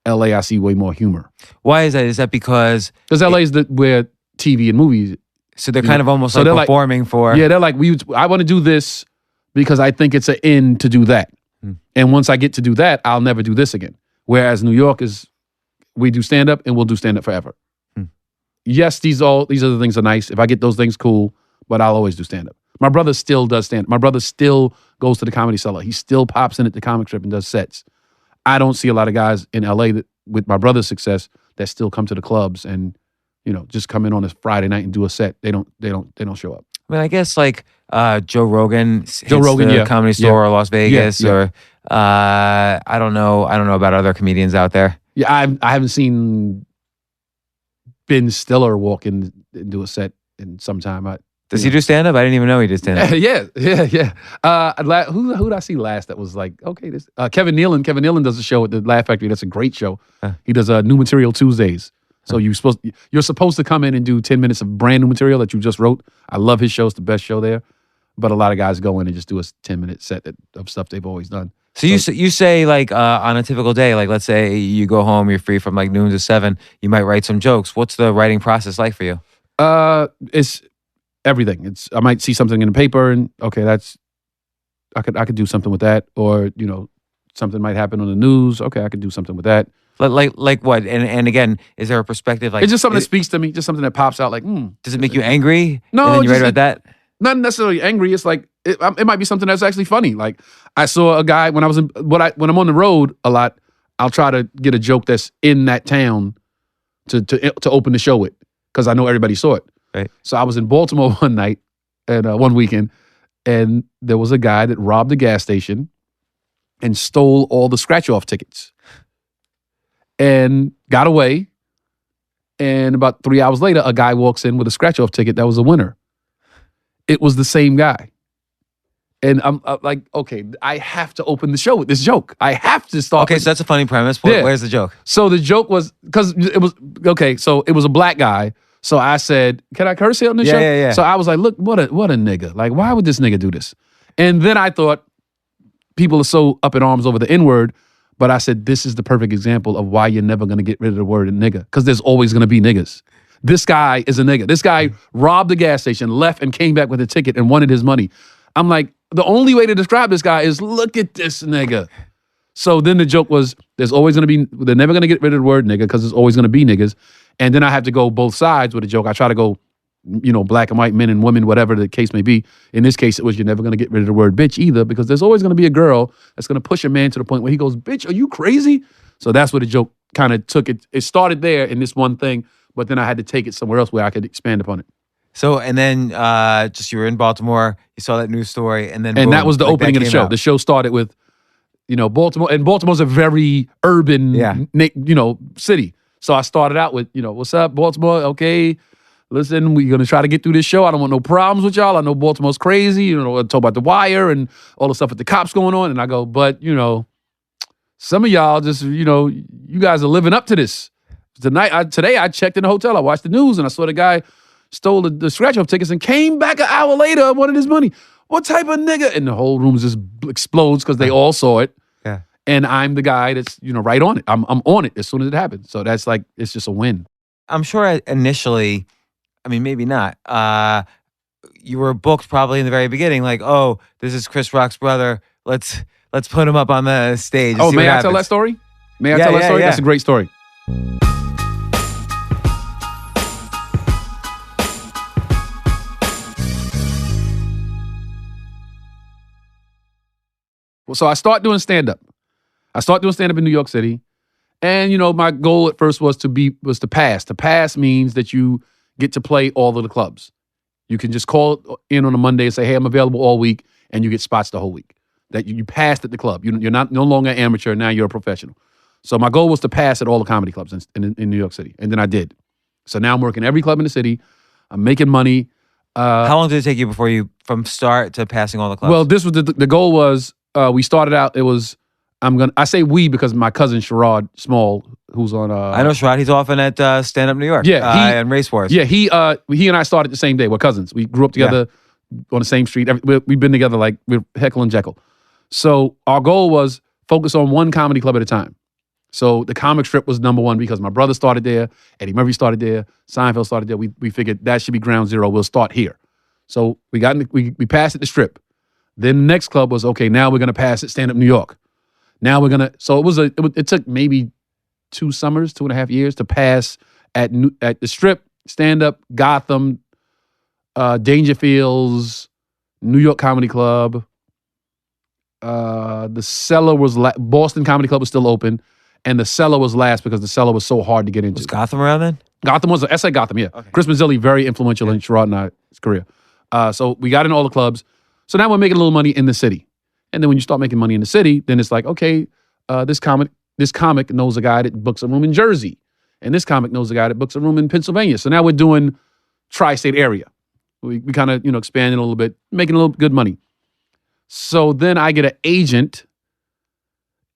LA, I see way more humor. Why is that? Is that because LA is where TV and movies. So they're kind of almost like performing for. Yeah, they're like, I want to do this because I think it's an end to do that. And once I get to do that, I'll never do this again. Whereas New York is, we do stand-up and we'll do stand-up forever. Yes, these other things are nice. If I get those things, cool. But I'll always do stand-up. My brother still does stand-up. My brother still goes to the Comedy Cellar. He still pops in at the comic strip and does sets. I don't see a lot of guys in LA that, with my brother's success, that still come to the clubs and, just come in on a Friday night and do a set. They don't show up. I mean, I guess like Joe Rogan hits the Comedy Store or Las Vegas or I don't know about other comedians out there. Yeah, I haven't seen Ben Stiller walk in and do a set in some time. Does he do stand up? I didn't even know he did stand up. Yeah. Who did I see last that was like, okay, this Kevin Nealon. Kevin Nealon does a show at the Laugh Factory. That's a great show. He does New Material Tuesdays. So you're supposed to come in and do 10 minutes of brand new material that you just wrote. I love his show. It's the best show there. But a lot of guys go in and just do a 10-minute set of stuff they've always done. So you say like on a typical day, like let's say you go home, you're free from like noon to 7, you might write some jokes. What's the writing process like for you? It's everything. I might see something in the paper and okay, I could do something with that, or something might happen on the news. Okay, I could do something with that. Like what? And again, is there a perspective like it's just something that speaks to me, just something that pops out like, does it make you angry? No, and then you write about that? Not necessarily angry. It's like it might be something that's actually funny. Like I saw a guy when I'm on the road a lot. I'll try to get a joke that's in that town to open the show with because I know everybody saw it. Right. So I was in Baltimore one night and one weekend, and there was a guy that robbed a gas station and stole all the scratch-off tickets and got away. And about 3 hours later, a guy walks in with a scratch-off ticket that was a winner. It was the same guy. And I'm like, okay, I have to open the show with this joke. I have to start. Okay, so that's a funny premise. Yeah. Where's the joke? So the joke was, because it was, okay, so it was a black guy. So I said, can I curse here on the show? Yeah. So I was like, look, what a nigga. Like, why would this nigga do this? And then I thought, people are so up in arms over the N-word, but I said, this is the perfect example of why you're never going to get rid of the word nigga, because there's always going to be niggas. This guy is a nigga. This guy robbed the gas station, left, and came back with a ticket and wanted his money. I'm like, the only way to describe this guy is look at this nigga. So then the joke was, they're never going to get rid of the word nigga because there's always going to be niggas. And then I have to go both sides with a joke. I try to go, black and white, men and women, whatever the case may be. In this case, it was you're never going to get rid of the word bitch either because there's always going to be a girl that's going to push a man to the point where he goes, bitch, are you crazy? So that's where the joke kind of took it. It started there in this one thing, but then I had to take it somewhere else where I could expand upon it. So, and then you were in Baltimore, you saw that news story, and then boom, that was the like opening of the show. Out. The show started with, Baltimore, and Baltimore's a very urban, city. So I started out with, what's up, Baltimore? Okay, listen, we're gonna try to get through this show. I don't want no problems with y'all. I know Baltimore's crazy. I talk about The Wire and all the stuff with the cops going on, and I go, but some of y'all just, you guys are living up to this. Today I checked in the hotel. I watched the news and I saw the guy stole the scratch-off tickets and came back an hour later and wanted his money. What type of nigga? And the whole room just explodes because they all saw it. Yeah. And I'm the guy that's, right on it. I'm on it as soon as it happens. So that's like, it's just a win. I'm sure initially, I mean, maybe not. You were booked probably in the very beginning, like, oh, this is Chris Rock's brother. Let's put him up on the stage. Oh, may I tell that story? May I tell that story? Yeah. That's a great story. So I start doing stand-up. In New York City. And, my goal at first was to pass. To pass means that you get to play all of the clubs. You can just call in on a Monday and say, hey, I'm available all week, and you get spots the whole week. That you passed at the club. You're not no longer an amateur, now you're a professional. So my goal was to pass at all the comedy clubs in New York City. And then I did. So now I'm working every club in the city. I'm making money. How long did it take you before you, from start to passing all the clubs? Well, this was the goal was, we started out, it was, I say we because my cousin Sherrod Small, who's on... I know Sherrod, he's often at Stand Up New York. Yeah. And Race Wars. Yeah, he and I started the same day. We're cousins. We grew up together on the same street. We've been together like we're Heckle and Jekyll. So our goal was focus on one comedy club at a time. So the comic strip was number one because my brother started there, Eddie Murphy started there, Seinfeld started there. We figured that should be ground zero. We'll start here. So we passed at the strip. Then the next club was, okay, now we're going to pass at Stand Up New York. Now we're going to, so it took maybe 2.5 years to pass at the strip, Stand Up, Gotham, Dangerfields, New York Comedy Club. The Cellar was, Boston Comedy Club was still open, and the Cellar was last because the Cellar was so hard to get into. Was Gotham around then? Gotham was, I said Gotham, yeah. Okay. Chris Mazzilli, very influential in Sherrod and I's career. So we got in all the clubs. So now we're making a little money in the city. And then when you start making money in the city, then it's like, okay, this comic knows a guy that books a room in Jersey. And this comic knows a guy that books a room in Pennsylvania. So now we're doing tri-state area. We kind of, expanding a little bit, making a little good money. So then I get an agent,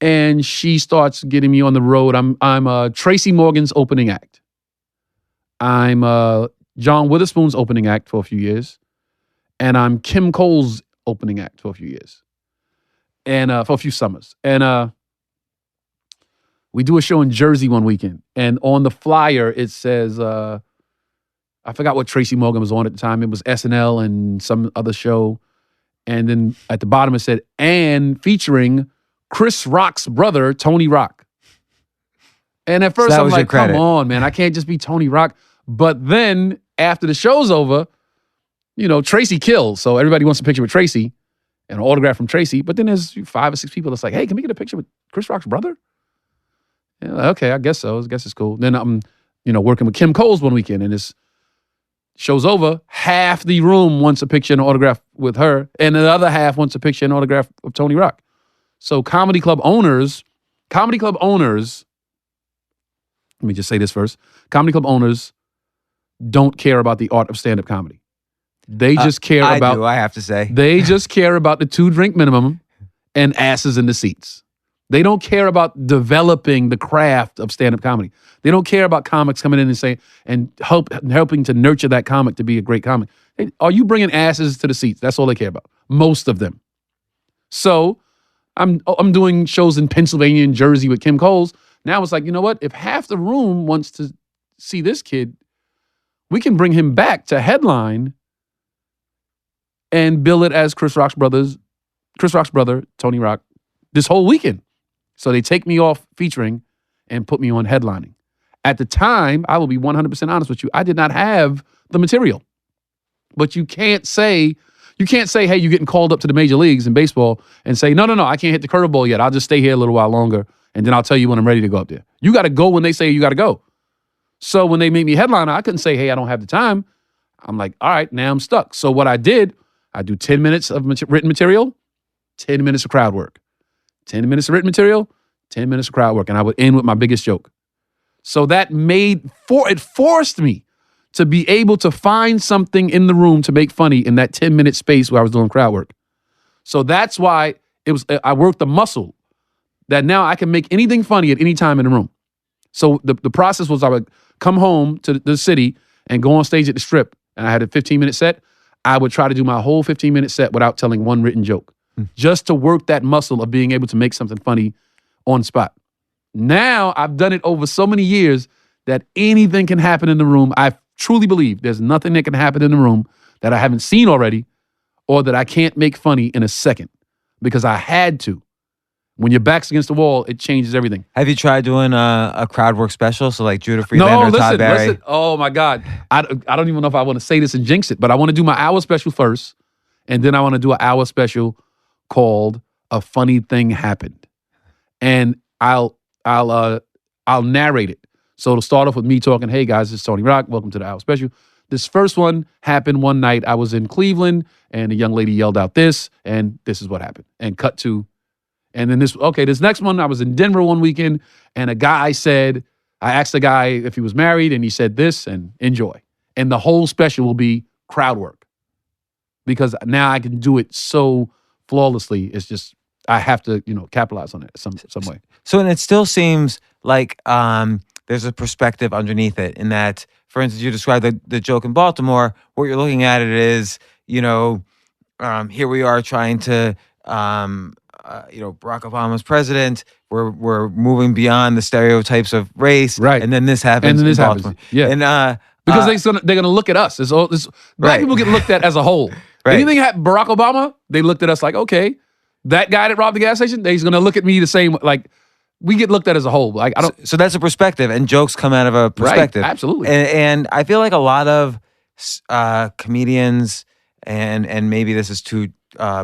and she starts getting me on the road. I'm Tracy Morgan's opening act. I'm John Witherspoon's opening act for a few years, and I'm Kim Cole's opening act for a few years, and for a few summers. And we do a show in Jersey one weekend, and on the flyer it says, I forgot what Tracy Morgan was on at the time. It was SNL and some other show, and then at the bottom it said, and featuring Chris Rock's brother, Tony Rock. And at first I'm like, come on, man, I can't just be Tony Rock. But then after the show's over, Tracy kills. So everybody wants a picture with Tracy and an autograph from Tracy. But then there's 5 or 6 people that's like, hey, can we get a picture with Chris Rock's brother? Yeah, like, okay, I guess so. I guess it's cool. Then I'm, working with Kim Coles one weekend, and this show's over. Half the room wants a picture and an autograph with her, and the other half wants a picture and an autograph of Tony Rock. So comedy club owners, let me just say this first. Comedy club owners don't care about the art of stand-up comedy. They just care about... I have to say. They just care about the 2-drink minimum and asses in the seats. They don't care about developing the craft of stand-up comedy. They don't care about comics coming in and saying, and helping to nurture that comic to be a great comic. Are you bringing asses to the seats? That's all they care about. Most of them. So I'm doing shows in Pennsylvania and Jersey with Kim Coles. Now it's like, you know what? If half the room wants to see this kid, we can bring him back to headline and bill it as Chris Rock's brother, Tony Rock, this whole weekend. So they take me off featuring and put me on headlining. At the time, I will be 100% honest with you, I did not have the material. But you can't say, hey, you're getting called up to the major leagues in baseball and say, no, I can't hit the curveball yet. I'll just stay here a little while longer, and then I'll tell you when I'm ready to go up there. You got to go when they say you got to go. So when they made me headliner, I couldn't say, hey, I don't have the time. I'm like, all right, now I'm stuck. So what I did, I do 10 minutes of written material, 10 minutes of crowd work. 10 minutes of written material, 10 minutes of crowd work. And I would end with my biggest joke. So that it forced me to be able to find something in the room to make funny in that 10-minute space where I was doing crowd work. So that's why I worked the muscle that now I can make anything funny at any time in the room. So the process was I would come home to the city and go on stage at the Strip, and I had a 15-minute set. I would try to do my whole 15-minute set without telling one written joke. Just to work that muscle of being able to make something funny on spot. Now, I've done it over so many years that anything can happen in the room. I truly believe there's nothing that can happen in the room that I haven't seen already or that I can't make funny in a second because I had to. When your back's against the wall, it changes everything. Have you tried doing a crowd work special? So like Judah Friedlander, Todd Barry? Listen. Oh, my God. I don't even know if I want to say this and jinx it, but I want to do my hour special first, and then I want to do an hour special called A Funny Thing Happened. And I'll narrate it. So it'll start off with me talking, hey guys, this is Tony Rock. Welcome to the Hour Special. This first one happened one night. I was in Cleveland and a young lady yelled out this, and this is what happened. And cut to, and then this next one, I was in Denver one weekend and I asked the guy if he was married and he said this and enjoy. And the whole special will be crowd work because now I can do it so flawlessly. It's just, I have to, capitalize on it some way. So, and it still seems like there's a perspective underneath it in that, for instance, you described the joke in Baltimore. What you're looking at it is, here we are trying to, Barack Obama's president. We're moving beyond the stereotypes of race. Right. And then this happens. And then this in Baltimore. happens. Yeah. And, because they're gonna look at us. Black people get looked at as a whole. Right. Anything happened, Barack Obama, they looked at us like, okay, that guy that robbed the gas station, he's gonna look at me the same. Like, we get looked at as a whole. Like, I don't. So that's a perspective, and jokes come out of a perspective. Right, absolutely. And I feel like a lot of comedians, and maybe this is too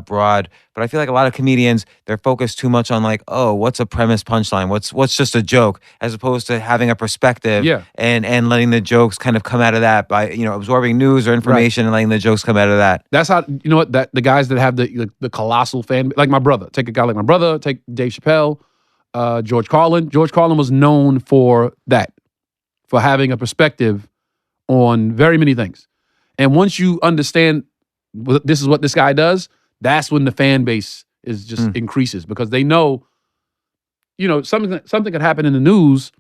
broad, but I feel like a lot of comedians, they're focused too much on like, oh, what's a premise punchline? What's just a joke, as opposed to having a perspective and letting the jokes kind of come out of that by, absorbing news or information and letting the jokes come out of that. That's how, that the guys that have the colossal fan, like my brother, take a guy like my brother, take Dave Chappelle, George Carlin. George Carlin was known for that, for having a perspective on very many things. And once you understand this is what this guy does, that's when the fan base is just increases because they know, something could happen in the news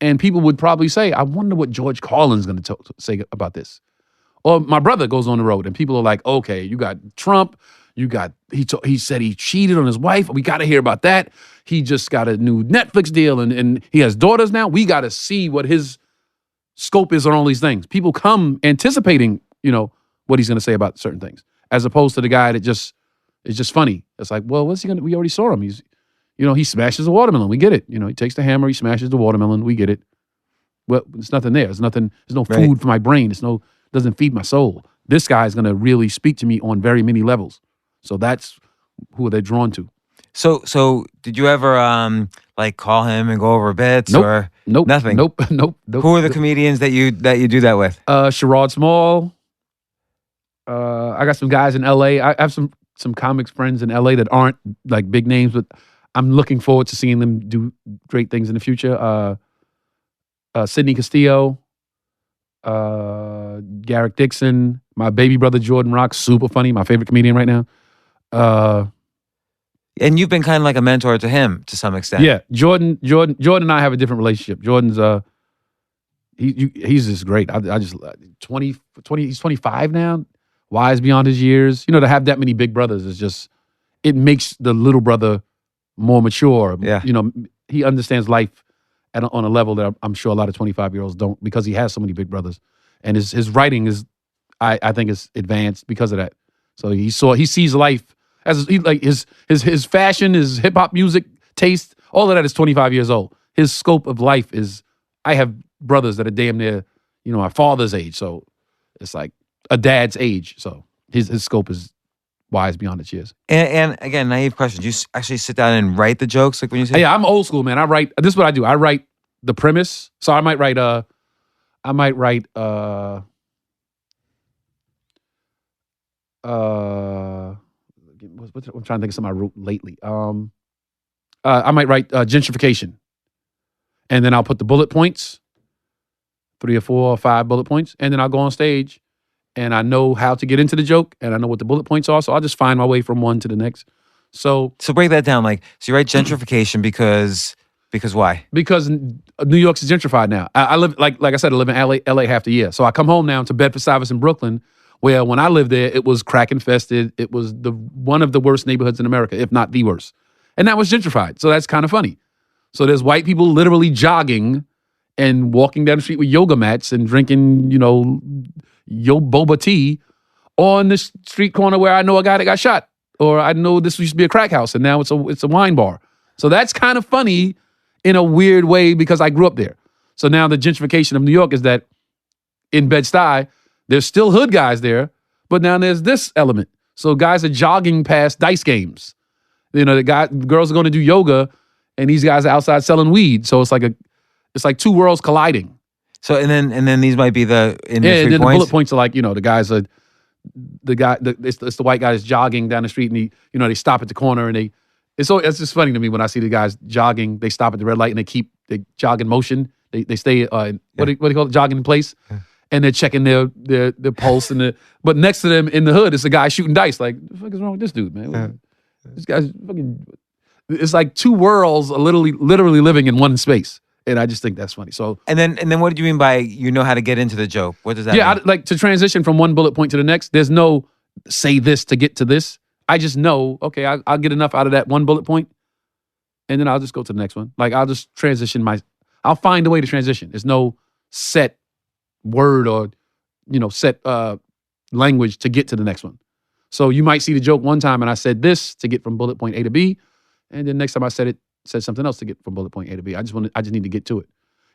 and people would probably say, I wonder what George Carlin's going to say about this. Or my brother goes on the road and people are like, okay, you got Trump, he said he cheated on his wife. We got to hear about that. He just got a new Netflix deal and he has daughters now. We got to see what his scope is on all these things. People come anticipating, what he's going to say about certain things, as opposed to the guy that is just funny. It's like, well, what's he going to, we already saw him. He smashes a watermelon. We get it. He takes the hammer, he smashes the watermelon. We get it. Well, there's nothing there. There's no food for my brain. Doesn't feed my soul. This guy is going to really speak to me on very many levels. So that's who they're drawn to. So did you ever call him and go over bits or nothing? Nope. Who are the comedians that you do that with? Sherrod Small. I got some guys in LA. I have some comics friends in LA that aren't like big names, but I'm looking forward to seeing them do great things in the future. Sidney Castillo, Garrick Dixon, my baby brother Jordan Rock, super funny, my favorite comedian right now. And you've been kind of like a mentor to him to some extent. Yeah, Jordan and I have a different relationship. Jordan's he's just great. I just 20, he's 25 now, wise beyond his years. To have that many big brothers is just, it makes the little brother more mature. Yeah. He understands life on a level that I'm sure a lot of 25-year-olds don't, because he has so many big brothers. And his writing is, I think, is advanced because of that. So he sees life as his fashion, his hip hop music taste, all of that is 25 years old. His scope of life is, I have brothers that are damn near, my father's age. So it's like a dad's age. So his scope is wise beyond its years. And again, naive question. Do you actually sit down and write the jokes like when you say? Yeah, I'm old school, man. This is what I do. I write the premise. So I might write I'm trying to think of something I wrote lately. I might write gentrification. And then I'll put the bullet points, 3 or 4 or 5 bullet points, and then I'll go on stage and I know how to get into the joke and I know what the bullet points are. So I'll just find my way from one to the next. So break that down. So you write gentrification because why? Because New York's gentrified now. I live, like I said, I live in LA half the year. So I come home now to Bedford-Stuyvesant, Brooklyn, where when I lived there, it was crack infested. It was one of the worst neighborhoods in America, if not the worst. And that was gentrified. So that's kind of funny. So there's white people literally jogging and walking down the street with yoga mats and drinking, boba tea on the street corner where I know a guy that got shot. Or I know this used to be a crack house and now it's a wine bar. So that's kind of funny in a weird way because I grew up there. So now the gentrification of New York is that in Bed-Stuy, there's still hood guys there, but now there's this element. So guys are jogging past dice games. The girls are going to do yoga, and these guys are outside selling weed. So it's like two worlds colliding. So and then these might be the and then the bullet points are like the guys are it's the white guy that's jogging down the street, and they stop at the corner, and it's just funny to me when I see the guys jogging. They stop at the red light and they jog in motion. They stay what do you call it, jogging in place. Yeah. And they're checking their pulse but next to them in the hood is a guy shooting dice. Like, what the fuck is wrong with this dude, man? Yeah. This guy's fucking. It's like two worlds are literally living in one space, and I just think that's funny. So and then what do you mean by how to get into the joke? What does that mean? Yeah, like to transition from one bullet point to the next. There's no say this to get to this. I just know, okay, I'll get enough out of that one bullet point, and then I'll just go to the next one. Like I'll just transition I'll find a way to transition. There's no set word or set language to get to the next one. So you might see the joke one time and I said this to get from bullet point A to B, and then next time I said something else to get from bullet point A to B. I just need to get to it.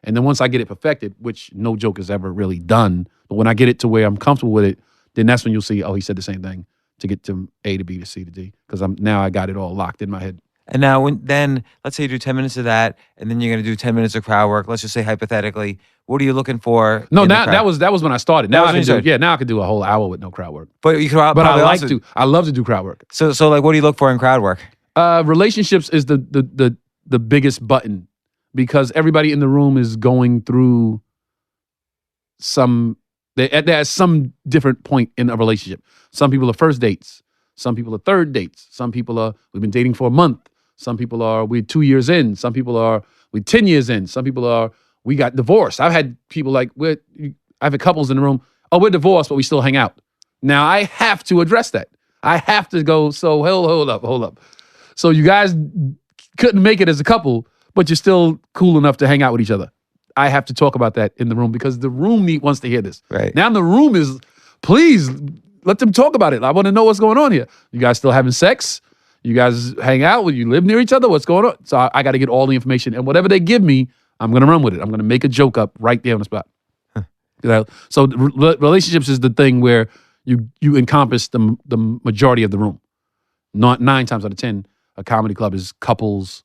And then once I get it perfected, which no joke has ever really done, but when I get it to where I'm comfortable with it, then that's when you'll see, oh, he said the same thing to get to A to B to C to D, because I got it all locked in my head. And now then let's say you do 10 minutes of that, and then you're going to do 10 minutes of crowd work. Let's just say hypothetically, what are you looking for? No, now that was when I started. Now I can do a whole hour with no crowd work. But you could I love to do crowd work. So like, what do you look for in crowd work? Relationships is the biggest button, because everybody in the room is going through some They're at some different point in a relationship. Some people are first dates. Some people are third dates. Some people are, we've been dating for a month. Some people are, we're 2 years in. Some people are, we're 10 years in. Some people are, we got divorced. I've had people like, I've had couples in the room, oh, we're divorced, but we still hang out. Now, I have to address that. I have to go, so hold up. So you guys couldn't make it as a couple, but you're still cool enough to hang out with each other. I have to talk about that in the room because the room wants to hear this. Right. Now the room is, please, let them talk about it. I want to know what's going on here. You guys still having sex? You guys hang out? You live near each other? What's going on? So I got to get all the information. And whatever they give me, I'm going to run with it. I'm going to make a joke up right there on the spot. So relationships is the thing where you encompass the majority of the room. Not 9 times out of 10, a comedy club is couples,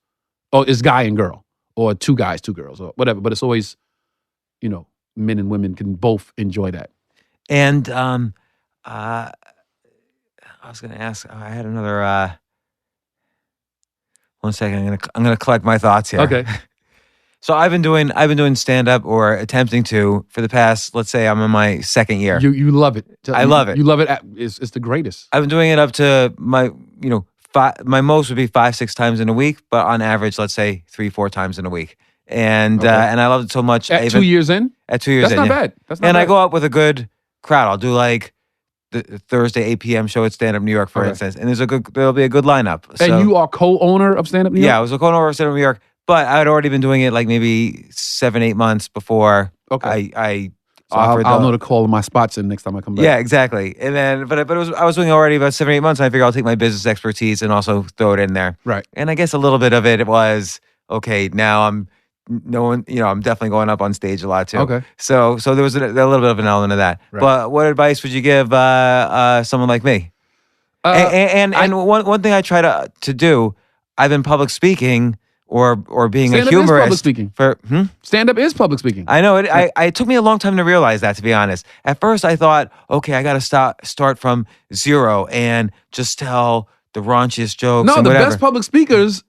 or is guy and girl, or 2 guys, 2 girls, or whatever. But it's always, men and women can both enjoy that. And I was going to ask. I had another. 1 second. I'm gonna collect my thoughts here. Okay. So I've been doing stand up or attempting to for the past, let's say I'm in my 2nd year. You love it. I love it. You love it. It's the greatest. I've been doing it up to my my most would be 5-6 times in a week, but on average, let's say 3-4 times in a week. And and I love it so much. At 2 years in? At 2 years That's in. not Yeah. bad. That's not and bad. I go up with a good crowd. I'll do like the Thursday 8 p.m. show at Stand Up New York, for instance. And there'll be a good lineup. And you are co-owner of Stand Up New York? Yeah, I was a co-owner of Stand Up New York, but I had already been doing it like maybe 7-8 months before I offered. I'll know to call my spots in next time I come back. Yeah, exactly. And then, but I was doing already about 7-8 months. And I figure I'll take my business expertise and also throw it in there. Right. And I guess a little bit of it was okay. Now I'm definitely going up on stage a lot too. Okay. So there was a little bit of an element of that. Right. But what advice would you give someone like me? And one thing I try to do, I've been public speaking or being a Stand-up humorist. is public speaking. Stand-up is public speaking. I know it. It took me a long time to realize that, to be honest. At first, I thought, okay, I got to start from zero and just tell the raunchiest jokes. No, and the whatever. best public speakers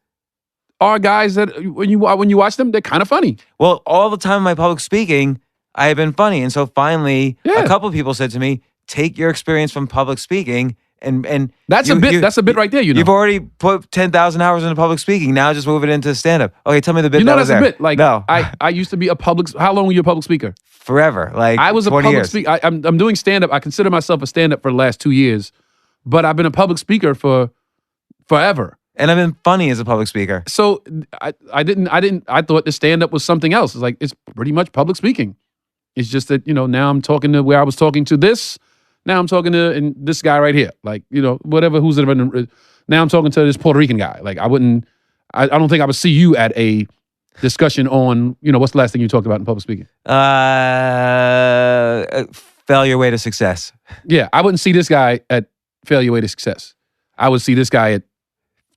are guys that when you watch them, they're kind of funny. Well, all the time in my public speaking, I have been funny, and so finally, Yeah. a couple of people said to me, "Take your experience from public speaking." And That's a bit right there. You've already put 10,000 hours into public speaking. Now just move it into stand up. Okay, tell me the bit. You know that was that's a there. bit. Like no, I used to be a public. How long were you a public speaker? forever. Like I was a 20 public years. speaker. I'm doing stand up. I consider myself a stand up for the last 2 years, but I've been a public speaker for forever. And I've been funny as a public speaker. So I thought the stand up was something else. It's like it's pretty much public speaking. It's just that now I'm talking to where I was talking to this. Now I'm talking to this guy right here. Like whatever who's ever. Now I'm talking to this Puerto Rican guy. Like I don't think I would see you at a discussion on what's the last thing you talked about in public speaking. Failure way to success. Yeah, I wouldn't see this guy at failure way to success. I would see this guy at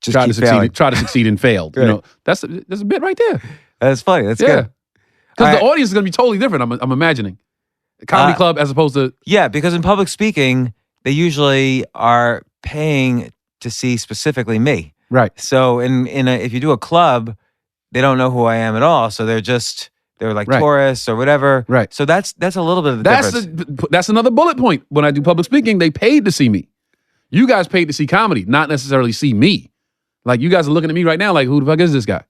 Just try keep to succeed. failing. Try to succeed and failed. Right. That's a bit right there. That's funny. That's Yeah, good. because the I- audience is going to be totally different. I'm imagining a comedy club as opposed to Yeah, because in public speaking, they usually are paying to see specifically me. right. So if you do a club, they don't know who I am at all. So they're like Right. tourists or whatever. Right. So that's a little bit of the difference. That's another bullet point. When I do public speaking, they paid to see me. You guys paid to see comedy, not necessarily see me. Like you guys are looking at me right now, like who the fuck is this guy?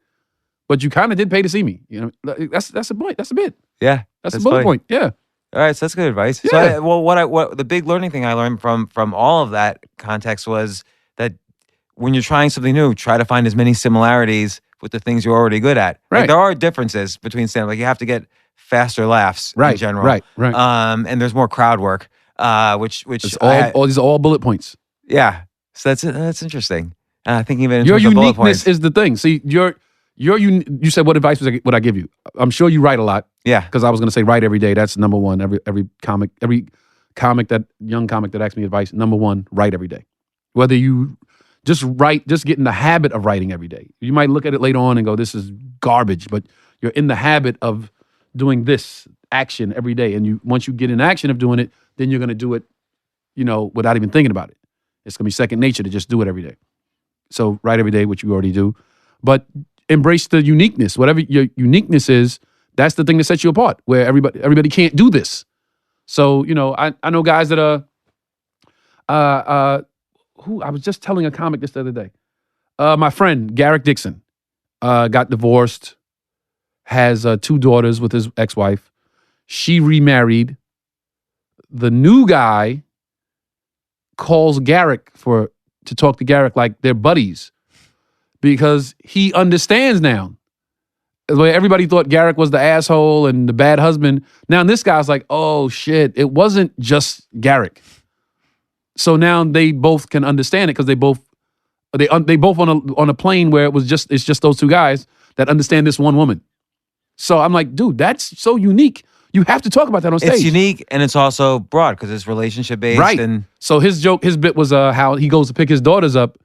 But you kind of did pay to see me. That's a point. That's a bit. Yeah. That's a bullet funny. point. Yeah. All right, so that's good advice. Yeah. So what the big learning thing I learned from all of that context was that when you're trying something new, try to find as many similarities with the things you're already good at. Right. Like there are differences between stand-up. Like you have to get faster laughs Right. in general. Right. And there's more crowd work, which It's all these are all bullet points. yeah. So that's interesting. I think even in Your terms of bullet uniqueness points, is the thing. See, you said what advice would I give you? I'm sure you write a lot. yeah. Because I was going to say write every day. That's number one. Every young comic that asks me advice, number one, write every day. Whether you just write, just get in the habit of writing every day. You might look at it later on and go, this is garbage, but you're in the habit of doing this action every day. And once you get in action of doing it, then you're going to do it, without even thinking about it. It's going to be second nature to just do it every day. So write every day, which you already do, but embrace the uniqueness. Whatever your uniqueness is, that's the thing that sets you apart. Where everybody can't do this. So, I know guys that are, who I was just telling a comic this the other day. My friend, Garrick Dixon, got divorced, has 2 daughters with his ex-wife. She remarried. The new guy calls Garrick to talk to Garrick like they're buddies because he understands now. Where everybody thought Garrick was the asshole and the bad husband. Now this guy's like, oh shit, it wasn't just Garrick. So now they both can understand it because they both on a plane where it's just those 2 guys that understand this one woman. So I'm like, dude, that's so unique. You have to talk about that on stage. It's unique and it's also broad because it's relationship based. Right. And so his bit was how he goes to pick his daughters up,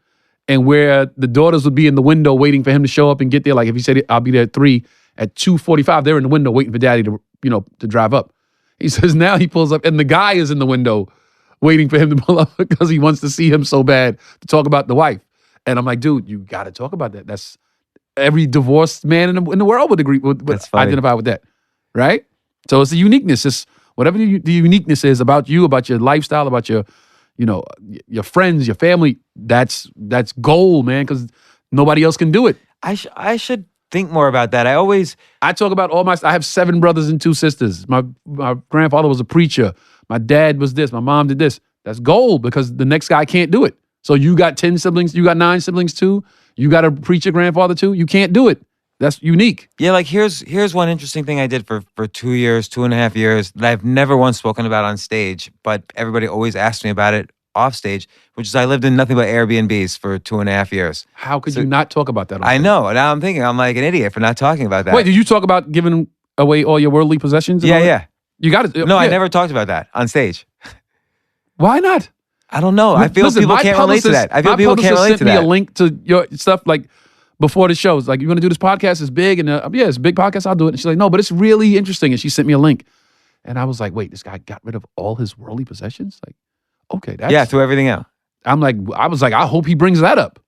and where the daughters would be in the window waiting for him to show up and get there. Like if he said, I'll be there at 3, at 2:45, they're in the window waiting for daddy to drive up. He says now he pulls up and the guy is in the window waiting for him to pull up because he wants to see him so bad to talk about the wife. And I'm like, dude, you got to talk about that. That's every divorced man in the world would agree would identify with that, right? So it's the uniqueness. It's whatever the uniqueness is about you, about your lifestyle, about your friends, your family. That's gold, man, because nobody else can do it. I should think more about that. I talk about I have 7 brothers and 2 sisters. My grandfather was a preacher. My dad was this. My mom did this. That's gold because the next guy can't do it. So you got 10 siblings. You got 9 siblings too. You got a preacher grandfather too. You can't do it. That's unique. Yeah, like here's one interesting thing I did for 2.5 years that I've never once spoken about on stage, but everybody always asks me about it off stage, which is I lived in nothing but Airbnbs for 2.5 years. How could you not talk about that on stage? I know. Now I'm thinking I'm like an idiot for not talking about that. Wait, did you talk about giving away all your worldly possessions? Yeah. You got it. No, I never talked about that on stage. Why not? I don't know. I feel people can't relate to that. I feel people can't relate to that. My publicist sent me a link to your stuff like before the shows. Like, you want to do this podcast? It's big. And it's a big podcast. I'll do it. And she's like, no, but it's really interesting. And she sent me a link. And I was like, wait, this guy got rid of all his worldly possessions? Like, okay. That's, threw everything out. I was like, I hope he brings that up.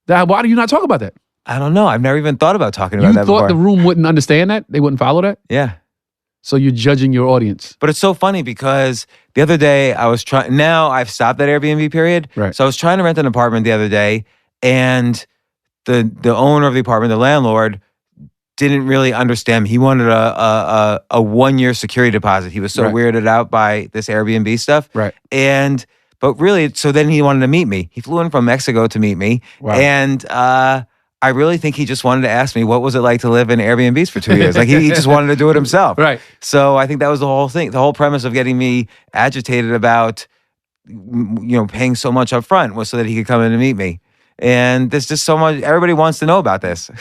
Why do you not talk about that? I don't know. I've never even thought about talking about that before. You thought the room wouldn't understand that? They wouldn't follow that? Yeah. So you're judging your audience. But it's so funny because the other day I was trying, now I've stopped that Airbnb period. Right. So I was trying to rent an apartment the other day and the owner of the apartment, the landlord, didn't really understand. He wanted a 1-year security deposit. He was so weirded out by this Airbnb stuff. Right. But really, so then he wanted to meet me. He flew in from Mexico to meet me. Wow. And I really think he just wanted to ask me, what was it like to live in Airbnbs for 2 years? Like he just wanted to do it himself. Right. So I think that was the whole thing. The whole premise of getting me agitated about, paying so much up front was so that he could come in and meet me. And there's just so much, everybody wants to know about this.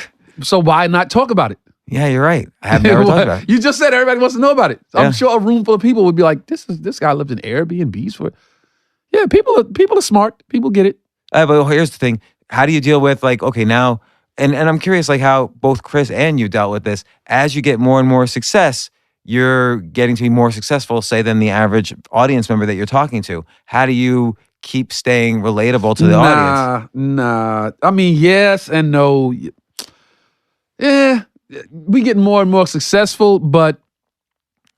So why not talk about it? Yeah, you're right. I have never talked about it. You just said everybody wants to know about it. Yeah. I'm sure a room full of people would be like, this guy lived in Airbnbs for. Yeah, people are smart. People get it. But here's the thing. How do you deal with now, and I'm curious how both Chris and you dealt with this. As you get more and more success, you're getting to be more successful, say, than the average audience member that you're talking to. How do you keep staying relatable to the audience? Nah. I mean, yes and no. Yeah, we get more and more successful, but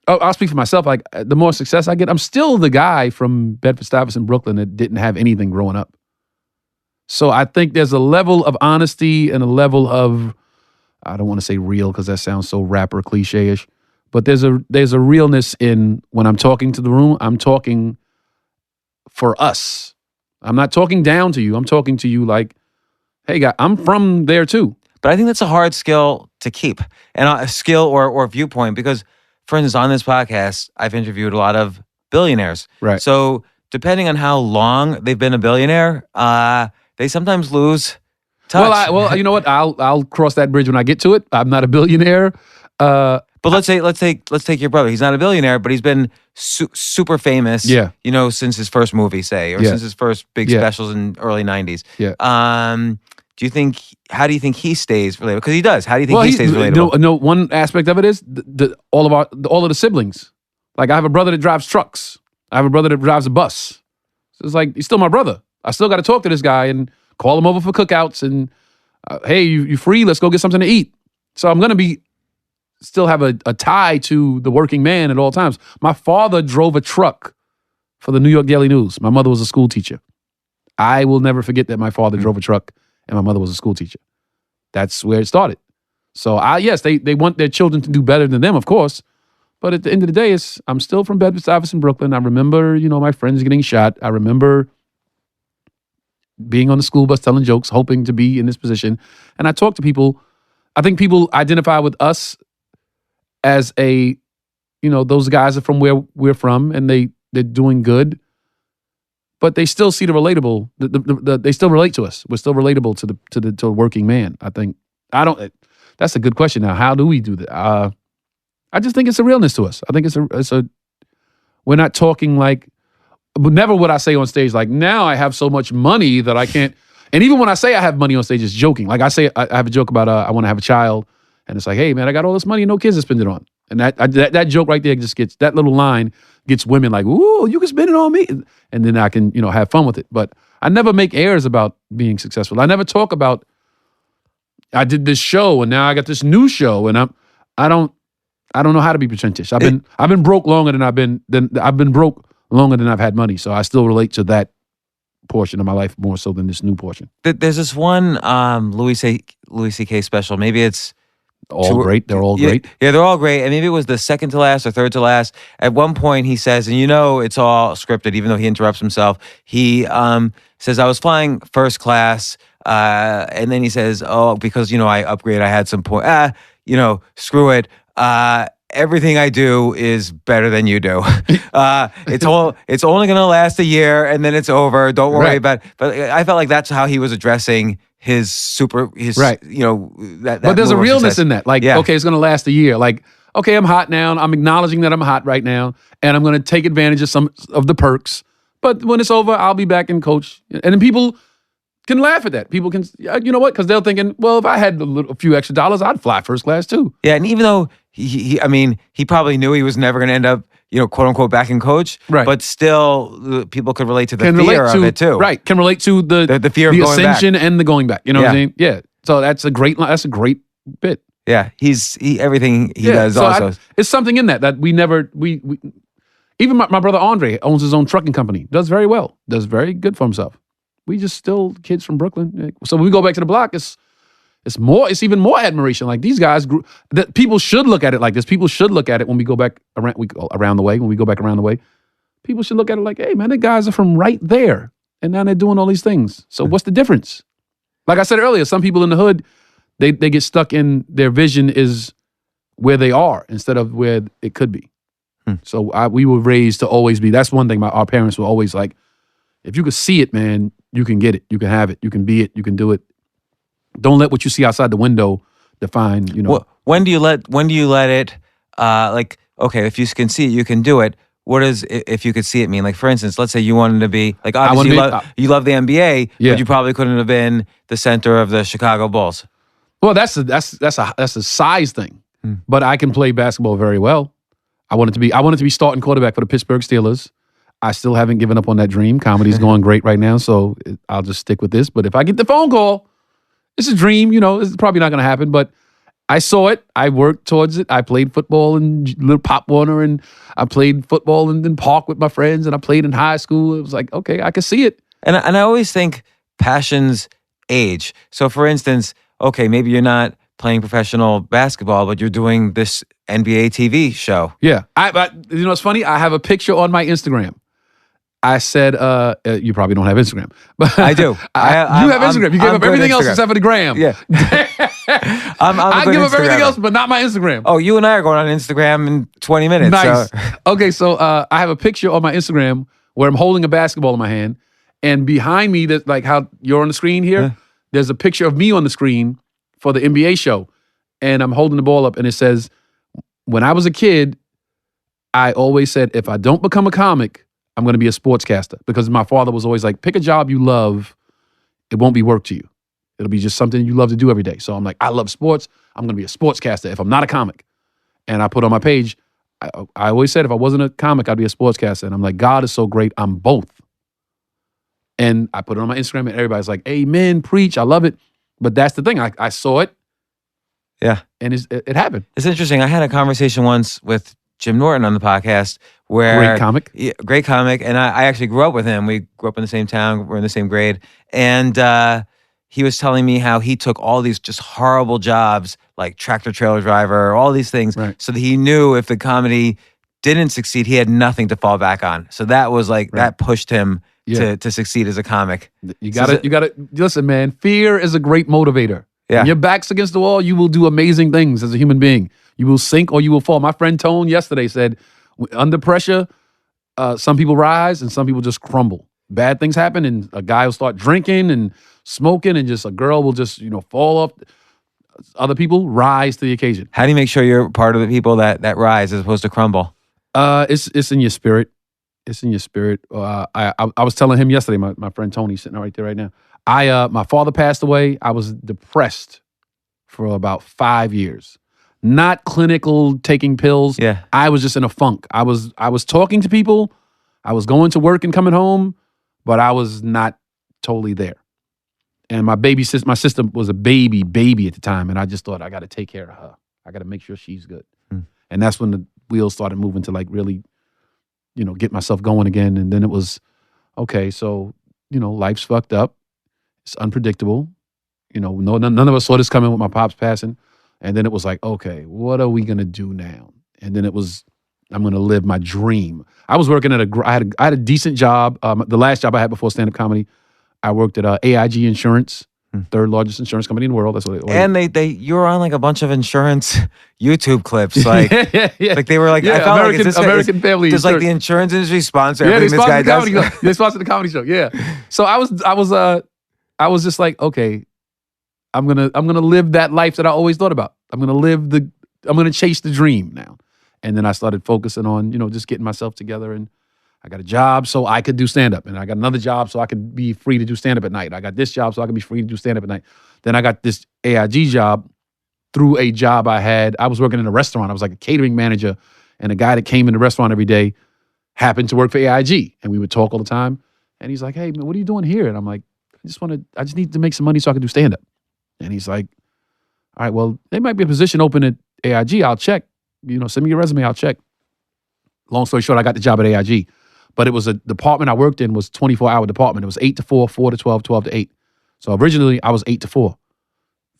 I'll speak for myself. Like, the more success I get, I'm still the guy from Bedford-Stuyvesant, Brooklyn that didn't have anything growing up. So I think there's a level of honesty and a level of, I don't want to say real because that sounds so rapper cliche-ish, but there's a realness in when I'm talking to the room, I'm talking for us. I'm not talking down to you. I'm talking to you like, hey, guy, I'm from there too. But I think that's a hard skill to keep, and a skill or viewpoint, because, for instance, on this podcast, I've interviewed a lot of billionaires. Right. So depending on how long they've been a billionaire, they sometimes lose touch. Well, you know what? I'll cross that bridge when I get to it. I'm not a billionaire. But let's take your brother. He's not a billionaire, but he's been super famous. Yeah. Since his first movie, say, or since his first big specials in early '90s. Yeah. How do you think he stays relatable? Because he does. How do you think he stays relatable? No, one aspect of it is all of the siblings. Like, I have a brother that drives trucks. I have a brother that drives a bus. So it's like, he's still my brother. I still got to talk to this guy and call him over for cookouts and, hey, you free? Let's go get something to eat. So I'm going to be still have a tie to the working man at all times. My father drove a truck for the New York Daily News. My mother was a school teacher. I will never forget that my father drove a truck and my mother was a school teacher. That's where it started. So yes, they want their children to do better than them, of course. But at the end of the day, I'm still from Bedford-Stuyvesant, Brooklyn. I remember, my friends getting shot. I remember being on the school bus telling jokes, hoping to be in this position. And I talk to people. I think people identify with us as those guys are from where we're from, and they're doing good. But they still see the relatable. They still relate to us. We're still relatable to the working man. I think. That's a good question. Now, how do we do that? I just think it's a realness to us. I think it's a. We're not talking like. But never would I say on stage like, now I have so much money that I can't. And even when I say I have money on stage, it's joking. Like I say, I have a joke about I want to have a child, and it's like, hey man, I got all this money and no kids to spend it on. And that joke right there that little line gets women like, ooh, you can spend it on me, and then I can have fun with it. But I never make airs about being successful. I never talk about I did this show and now I got this new show, and I don't know how to be pretentious. I've been broke longer than I've been broke longer than I've had money. So I still relate to that portion of my life more so than this new portion. There's this one Louis C.K. special. Maybe it's all great. They're all great. Yeah, they're all great. And maybe it was the second to last or third to last. At one point he says, and it's all scripted, even though he interrupts himself. He says, I was flying first class, and then he says, oh, because I upgraded, I had some point. Screw it. Everything I do is better than you do. It's only going to last a year and then it's over. Don't worry about it. But I felt like that's how he was addressing his right. That but there's a realness in that. Like, okay, it's going to last a year. Like, okay, I'm hot now. I'm acknowledging that I'm hot right now, and I'm going to take advantage of some of the perks. But when it's over, I'll be back and coach. And then people can laugh at that. People can, you know what? Because they're thinking, well, if I had a few extra dollars, I'd fly first class too. Yeah, and even though he probably knew he was never going to end up, quote unquote, back in coach. Right. But still, people could relate to the fear of it too. Right. Can relate to the fear of the going ascension back. And the going back. You know what I mean? Yeah. So that's a great bit. Yeah. Everything he does so also. It's something in that we never even my brother Andre owns his own trucking company. Does very well. Does very good for himself. We just still kids from Brooklyn. So when we go back to the block, it's even more admiration. Like these guys grew. That people should look at it like this. People should look at it when we go back around the way. When we go back around the way, people should look at it like, hey man, the guys are from right there, and now they're doing all these things. So what's the difference? Like I said earlier, some people in the hood, they get stuck in their vision is where they are instead of where it could be. So we were raised to always be. That's one thing. Our parents were always like, if you could see it, man, you can get it. You can have it. You can be it. You can do it. Don't let what you see outside the window define. Well, when do you let it? Like, okay, if you can see it, you can do it. What does if you could see it mean? Like, for instance, let's say you wanted to be like obviously you love the NBA, but you probably couldn't have been the center of the Chicago Bulls. Well, that's a size thing. But I can play basketball very well. I wanted to be starting quarterback for the Pittsburgh Steelers. I still haven't given up on that dream. Comedy's going great right now, so I'll just stick with this. But if I get the phone call, it's a dream. It's probably not going to happen. But I saw it. I worked towards it. I played football in Little Pop Warner, and I played football in Park with my friends, and I played in high school. It was like, okay, I can see it. And I always think passions age. So, for instance, okay, maybe you're not playing professional basketball, but you're doing this NBA TV show. Yeah. It's funny? I have a picture on my Instagram. I said, you probably don't have Instagram. But I do. You have Instagram. You gave up everything else except for the gram. Yeah. I give up everything else, but not my Instagram. Oh, you and I are going on Instagram in 20 minutes. Nice. So. Okay, so I have a picture on my Instagram where I'm holding a basketball in my hand. And behind me, there's like how you're on the screen here, there's a picture of me on the screen for the NBA show. And I'm holding the ball up and it says, when I was a kid, I always said, if I don't become a comic, I'm going to be a sportscaster, because my father was always like, pick a job you love. It won't be work to you. It'll be just something you love to do every day. So I'm like, I love sports. I'm going to be a sportscaster if I'm not a comic. And I put on my page, I always said if I wasn't a comic, I'd be a sportscaster. And I'm like, God is so great. I'm both. And I put it on my Instagram and everybody's like, amen, preach. I love it. But that's the thing. I saw it Yeah. And it happened. It's interesting. I had a conversation once with Jim Norton on the podcast where Great comic. Yeah, great comic. And I actually grew up with him. We grew up in the same town. We're in the same grade. And he was telling me how he took all these just horrible jobs, like tractor trailer driver, all these things, Right. so that he knew if the comedy didn't succeed, he had nothing to fall back on. So that was like, that pushed him to succeed as a comic. You gotta listen, man. Fear is a great motivator. Yeah. When your back's against the wall, you will do amazing things as a human being. You will sink or you will fall. My friend Tone yesterday said, under pressure, some people rise and some people just crumble. Bad things happen and a guy will start drinking and smoking and just a girl will just, fall off. Other people rise to the occasion. How do you make sure you're part of the people that rise as opposed to crumble? It's in your spirit. It's in your spirit. I was telling him yesterday, my friend Tony sitting right there right now. My father passed away. I was depressed for about 5 years. Not clinical taking pills. Yeah. I was just in a funk. I was talking to people. I was going to work and coming home, but I was not totally there. And my sister was a baby at the time, and I just thought I got to take care of her. I got to make sure she's good. And that's when the wheels started moving to like really, get myself going again. And then it was, okay, so, life's fucked up. It's unpredictable. None of us saw this coming with my pops passing. And then it was like, okay, what are we going to do now? And then it was, I'm going to live my dream. I was working at I had a decent job. The last job I had before stand-up comedy, I worked at AIG Insurance, third largest insurance company in the world. That's what you were on like a bunch of insurance YouTube clips. Like, yeah. Like they were like, I felt American, like American Family does like Insurance. the insurance industry sponsor Yeah, everything this guy does? They sponsored the comedy show. Yeah. So I was just like, okay, I'm gonna live that life that I always thought about. I'm gonna chase the dream now. And then I started focusing on, just getting myself together. And I got a job so I could do stand-up. And I got another job so I could be free to do stand-up at night. I got this job so I could be free to do stand-up at night. Then I got this AIG job through a job I had. I was working in a restaurant. I was like a catering manager. And a guy that came in the restaurant every day happened to work for AIG. And we would talk all the time. And he's like, hey, man, what are you doing here? And I'm like, I just need to make some money so I can do stand-up. And he's like, all right, well, there might be a position open at AIG. I'll check. Send me your resume. I'll check. Long story short, I got the job at AIG. But it was a department I worked in was 24-hour department. It was 8 to 4, 4 to 12, 12 to 8. So originally, I was 8 to 4.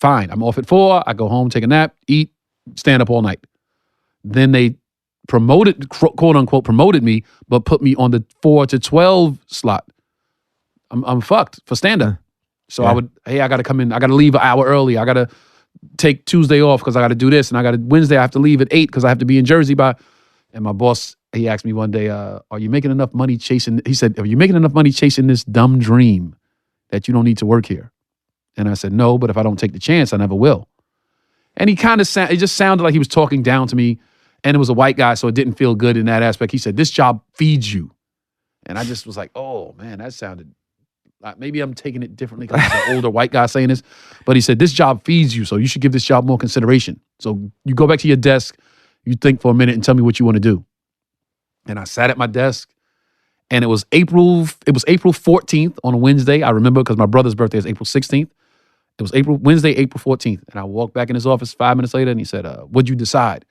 Fine. I'm off at 4. I go home, take a nap, eat, stand up all night. Then they promoted, quote unquote, promoted me, but put me on the 4 to 12 slot. I'm fucked for stand up. So I got to come in. I got to leave an hour early. I got to take Tuesday off because I got to do this. And Wednesday, I have to leave at 8 because I have to be in Jersey by. And my boss, he asked me one day, are you making enough money chasing? He said, are you making enough money chasing this dumb dream that you don't need to work here? And I said, no, but if I don't take the chance, I never will. And he kind of it just sounded like he was talking down to me. And it was a white guy, so it didn't feel good in that aspect. He said, this job feeds you. And I just was like, oh, man, that sounded maybe I'm taking it differently because it's an older white guy saying this. But he said, this job feeds you, so you should give this job more consideration. So you go back to your desk, you think for a minute and tell me what you want to do. And I sat at my desk, and it was April 14th on a Wednesday. I remember because my brother's birthday is April 16th. It was Wednesday, April 14th. And I walked back in his office 5 minutes later, and he said, what'd you decide?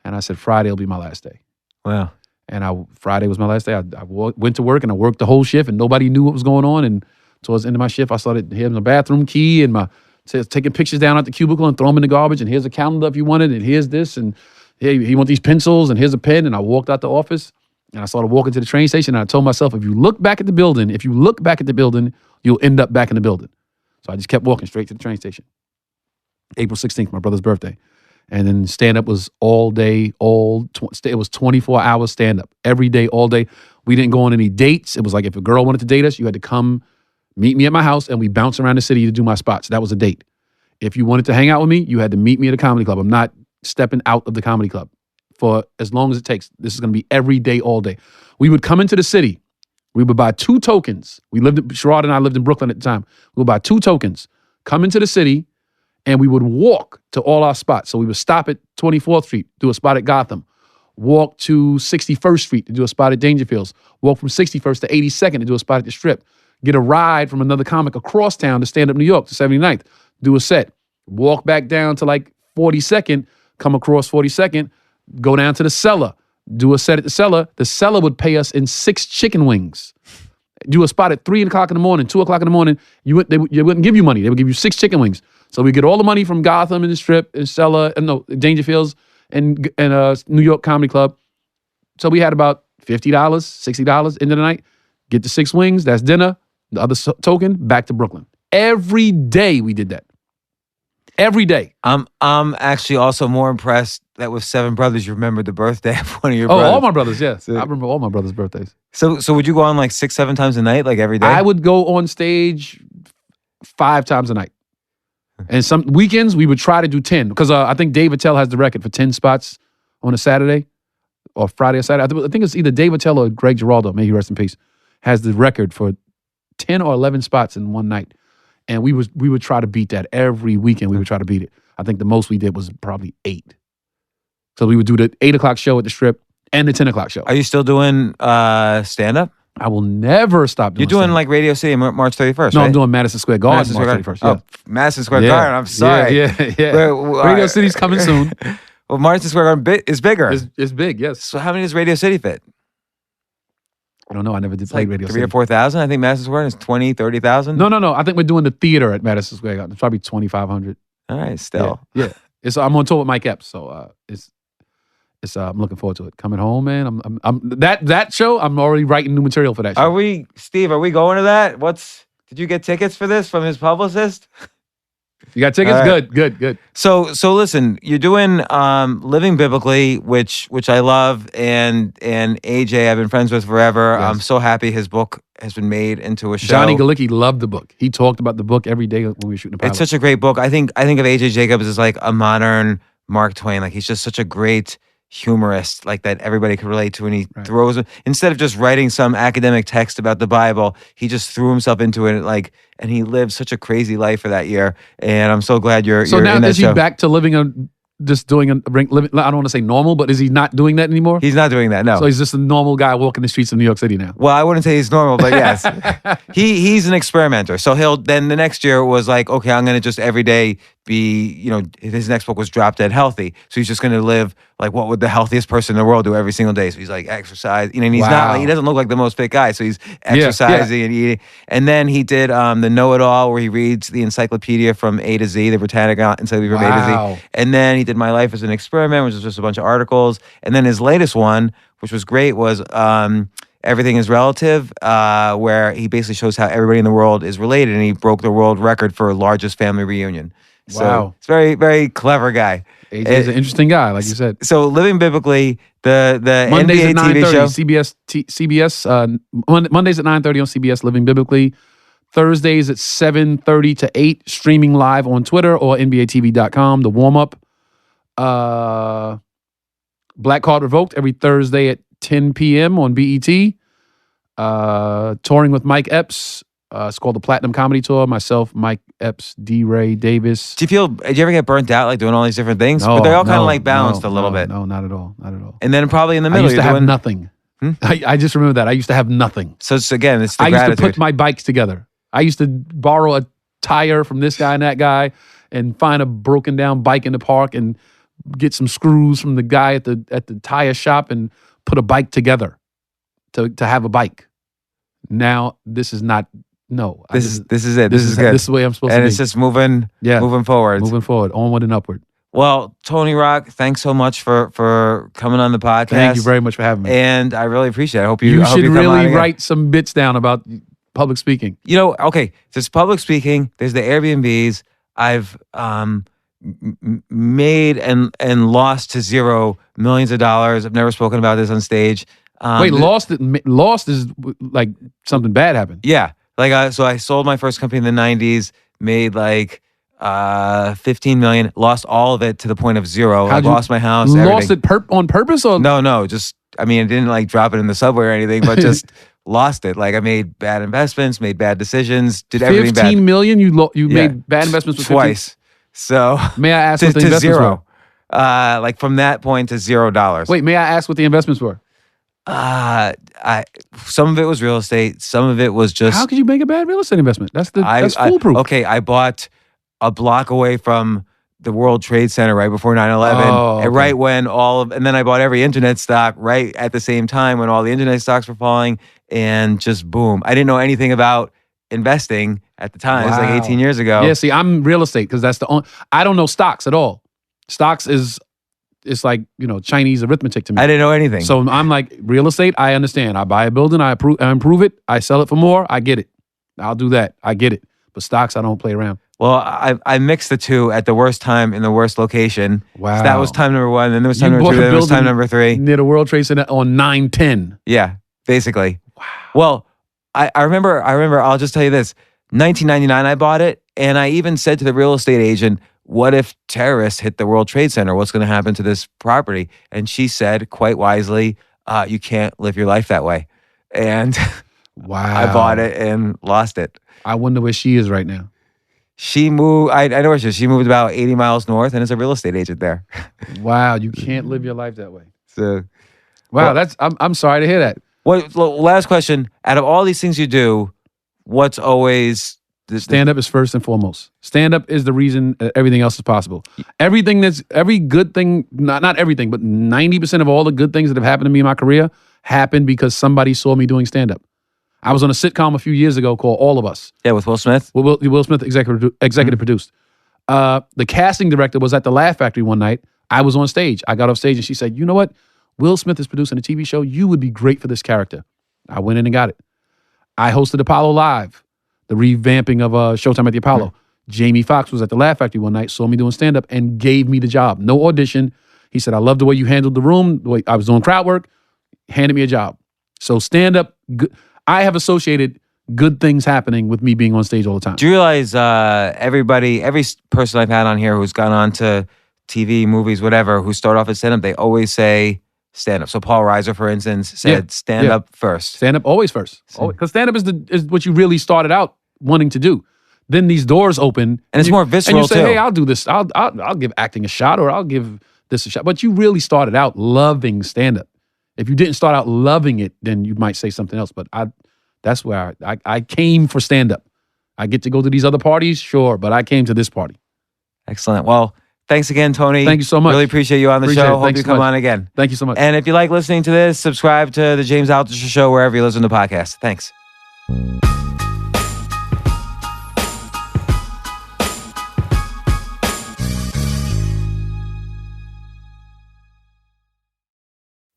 And I said, Friday will be my last day. Wow. And Friday was my last day. I went to work, and I worked the whole shift, and nobody knew what was going on. And towards the end of my shift, I started having a bathroom key and taking pictures down at the cubicle and throw them in the garbage. And here's a calendar if you want it, and here's this, and hey, you want these pencils, and here's a pen. And I walked out the office, and I started walking to the train station. And I told myself, if you look back at the building, you'll end up back in the building. So I just kept walking straight to the train station. April 16th, my brother's birthday. And then stand-up was all day, it was 24 hours stand-up. Every day, all day. We didn't go on any dates. It was like if a girl wanted to date us, you had to come meet me at my house, and we bounced around the city to do my spots. That was a date. If you wanted to hang out with me, you had to meet me at a comedy club. I'm not stepping out of the comedy club for as long as it takes. This is going to be every day, all day. We would come into the city. We would buy 2 tokens. Sherrod and I lived in Brooklyn at the time. We would buy 2 tokens, come into the city, and we would walk to all our spots. So we would stop at 24th Street, do a spot at Gotham, walk to 61st Street to do a spot at Dangerfields, walk from 61st to 82nd to do a spot at the Strip, get a ride from another comic across town to stand up New York to 79th, do a set, walk back down to like 42nd, come across 42nd, go down to the cellar, do a set at the cellar. The cellar would pay us in 6 chicken wings. Do a spot at 3 o'clock in the morning, 2 o'clock in the morning. They wouldn't give you money. They would give you 6 chicken wings. So we get all the money from Gotham and the Strip and Cellar, and Dangerfields and New York Comedy Club. So we had about $50, $60 into the night. Get the 6 wings. That's dinner. The other token, back to Brooklyn. Every day we did that. Every day. I'm actually also more impressed that with 7 brothers, you remembered the birthday of one of your brothers. Oh, all my brothers, yes. I remember all my brothers' birthdays. So would you go on like 6, 7 times a night, like every day? I would go on stage 5 times a night. And some weekends, we would try to do 10. Because I think Dave Attell has the record for 10 spots on a Saturday or Friday or Saturday. I think it's either Dave Attell or Greg Giraldo, may he rest in peace, has the record for 10 or 11 spots in one night. And we would try to beat that every weekend. We would try to beat it. I think the most we did was probably 8. So we would do the 8 o'clock show at the Strip and the 10 o'clock show. Are you still doing stand-up? I will never stop doing You're doing stand-up. like Radio City March 31st, No, right? I'm doing Madison Square Garden Madison Square March Garden. 31st. Oh, Madison Square Yeah. Garden. I'm sorry. Yeah. Well, Radio City's coming soon. Well, Madison Square Garden is bigger. It's big, yes. So how many does Radio City fit? I don't know. I never did It's play like Radio 3 City. or 4,000. I think Madison Square Garden is 20, 30,000. No. I think we're doing the theater at Madison Square Garden. It's probably 2,500. All right, still. Yeah. I'm on tour with Mike Epps, so it's I'm looking forward to it. Coming home, man. I'm that show. I'm already writing new material for that show. Steve, are we going to that? Did you get tickets for this from his publicist? You got tickets? All right. Good. So listen, you're doing Living Biblically, which I love, and AJ I've been friends with forever. Yes. I'm so happy his book has been made into a show. Johnny Galicki loved the book. He talked about the book every day when we were shooting the pilot. It's such a great book. I think of AJ Jacobs as like a modern Mark Twain. Like he's just such a great humorist, like that everybody could relate to, and he throws instead of just writing some academic text about the Bible, he just threw himself into it, and he lived such a crazy life for that year. And I'm so glad you're now in that is he show. back to living just doing living? I don't want to say normal, but is he not doing that anymore? He's not doing that. No. So he's just a normal guy walking the streets of New York City now. Well, I wouldn't say he's normal, but yes, he's an experimenter. So then the next year was like, okay, I'm going to just every day be, his next book was Drop Dead Healthy. So he's just going to live like what would the healthiest person in the world do every single day. So he's like exercise, and he's not like, he doesn't look like the most fit guy. So he's exercising and eating. And then he did the Know-It-All, where he reads the encyclopedia from A to Z, the Britannica Encyclopedia from A to Z. And then he did My Life as an Experiment, which was just a bunch of articles. And then his latest one, which was great, was Everything is Relative, where he basically shows how everybody in the world is related, and he broke the world record for largest family reunion. So it's very, very clever guy. AJ is an interesting guy, like you said. So Living Biblically, the Mondays NBA at TV 9:30, show. CBS. Mondays at 9:30 on CBS, Living Biblically. Thursdays at 7:30 to 8, streaming live on Twitter or NBATV.com. The warm up. Black Card Revoked every Thursday at 10 p.m. on BET. Touring with Mike Epps. It's called the Platinum Comedy Tour. Myself, Mike Epps, D. Ray Davis. Did you ever get burnt out like doing all these different things? No, But they're all kind of like balanced a little bit. No, not at all. Not at all. And then probably in the I middle, used to you're have doing nothing. I just remember that. I used to have nothing. So it's the I used gratitude. to put my bikes together. I used to borrow a tire from this guy and that guy and find a broken down bike in the park and get some screws from the guy at the tire shop and put a bike together to have a bike. Now this is not This is it. This is good. This is the way I'm supposed to be. And it's just moving forward. Moving forward, onward and upward. Well, Tony Rock, thanks so much for coming on the podcast. Thank you very much for having me. And I really appreciate it. I hope You I hope should come on really again. write some bits down about public speaking. Okay, there's public speaking, there's the Airbnbs. I've made and lost to zero millions of dollars. I've never spoken about this on stage. Wait, lost is like something bad happened. Yeah. So I sold my first company in the 90s, made like 15 million, lost all of it to the point of zero. I lost my house. Lost everything. it on purpose or No, just, I didn't like drop it in the subway or anything, but just lost it. Like I made bad investments, made bad decisions, did everything bad. 15 million? You made bad investments with 15? Twice. So may I ask to, what the to investments zero. were? Like from that point to $0. Wait, may I ask what the investments were? Some of it was real estate. Some of it was just. How could you make a bad real estate investment? That's foolproof. Okay, I bought a block away from the World Trade Center right before 9/11. Oh, okay. And right when and then I bought every internet stock right at the same time when all the internet stocks were falling, and just boom. I didn't know anything about investing at the time. It was like Wow. 18 years ago. Yeah, see, I'm real estate because that's the only. I don't know stocks at all. Stocks it's like Chinese arithmetic to me. I didn't know anything. So I'm like real estate. I understand. I buy a building. I improve it. I sell it for more. I get it. I'll do that. I get it. But stocks, I don't play around. Well, I mixed the two at the worst time in the worst location. Wow. So that was time number one. Then there was time You number bought two. a Then there was time building number three. near the World Trade Center on 9/10. Yeah, basically. Wow. Well, I remember, I'll just tell you this. 1999, I bought it. And I even said to the real estate agent, what if terrorists hit the World Trade Center? What's going to happen to this property? And she said, quite wisely, you can't live your life that way. And Wow. I bought it and lost it. I wonder where she is right now. She moved, I know where she is. She moved about 80 miles north and is a real estate agent there. Wow, you can't live your life that way. So, Wow, well, I'm sorry to hear that. last question. Out of all these things you do, what's always Stand up is first and foremost. Stand up is the reason everything else is possible. Every good thing, not everything, but 90% of all the good things that have happened to me in my career happened because somebody saw me doing stand up. I was on a sitcom a few years ago called All of Us. Yeah, with Will Smith? Will Smith executive produced. The casting director was at the Laugh Factory one night. I was on stage. I got off stage and she said, you know what? Will Smith is producing a TV show. You would be great for this character. I went in and got it. I hosted Apollo Live, the revamping of Showtime at the Apollo. Jamie Foxx was at the Laugh Factory one night, saw me doing stand-up, and gave me the job. No audition. He said, I love the way you handled the room, the way I was doing crowd work, handed me a job. So stand-up, I have associated good things happening with me being on stage all the time. Do you realize every person I've had on here who's gone on to TV, movies, whatever, who start off as stand-up, they always say stand-up. So Paul Reiser, for instance, said stand-up first. Stand-up always first. Because stand-up is what you really started out wanting to do. Then these doors open. And it's more visceral, and you say, too. hey, I'll do this. I'll give acting a shot, or I'll give this a shot. But you really started out loving stand-up. If you didn't start out loving it, then you might say something else. But that's where I came for stand-up. I get to go to these other parties, sure, but I came to this party. Excellent. Well, thanks again, Tony. Thank you so much. Really appreciate you on the Appreciate show. it. Hope Thanks you so come much. on again. Thank you so much. And if you like listening to this, subscribe to the James Altucher Show wherever you listen to podcasts. Thanks.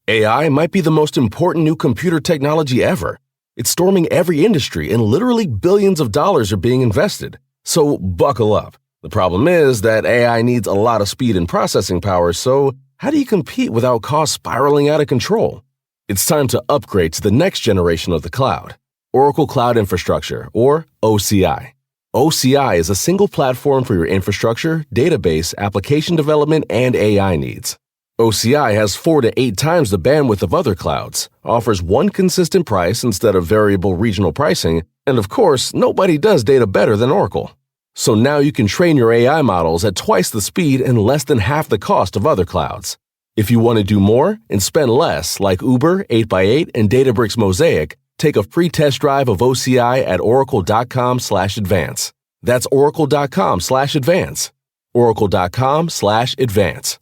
AI might be the most important new computer technology ever. It's storming every industry and literally billions of dollars are being invested. So buckle up. The problem is that AI needs a lot of speed and processing power, so how do you compete without costs spiraling out of control? It's time to upgrade to the next generation of the cloud, Oracle Cloud Infrastructure, or OCI. OCI is a single platform for your infrastructure, database, application development, and AI needs. OCI has 4 to 8 times the bandwidth of other clouds, offers one consistent price instead of variable regional pricing, and of course, nobody does data better than Oracle. So now you can train your AI models at twice the speed and less than half the cost of other clouds. If you want to do more and spend less, like Uber, 8x8, and Databricks Mosaic, take a free test drive of OCI at oracle.com/advance. That's oracle.com/advance. oracle.com/advance.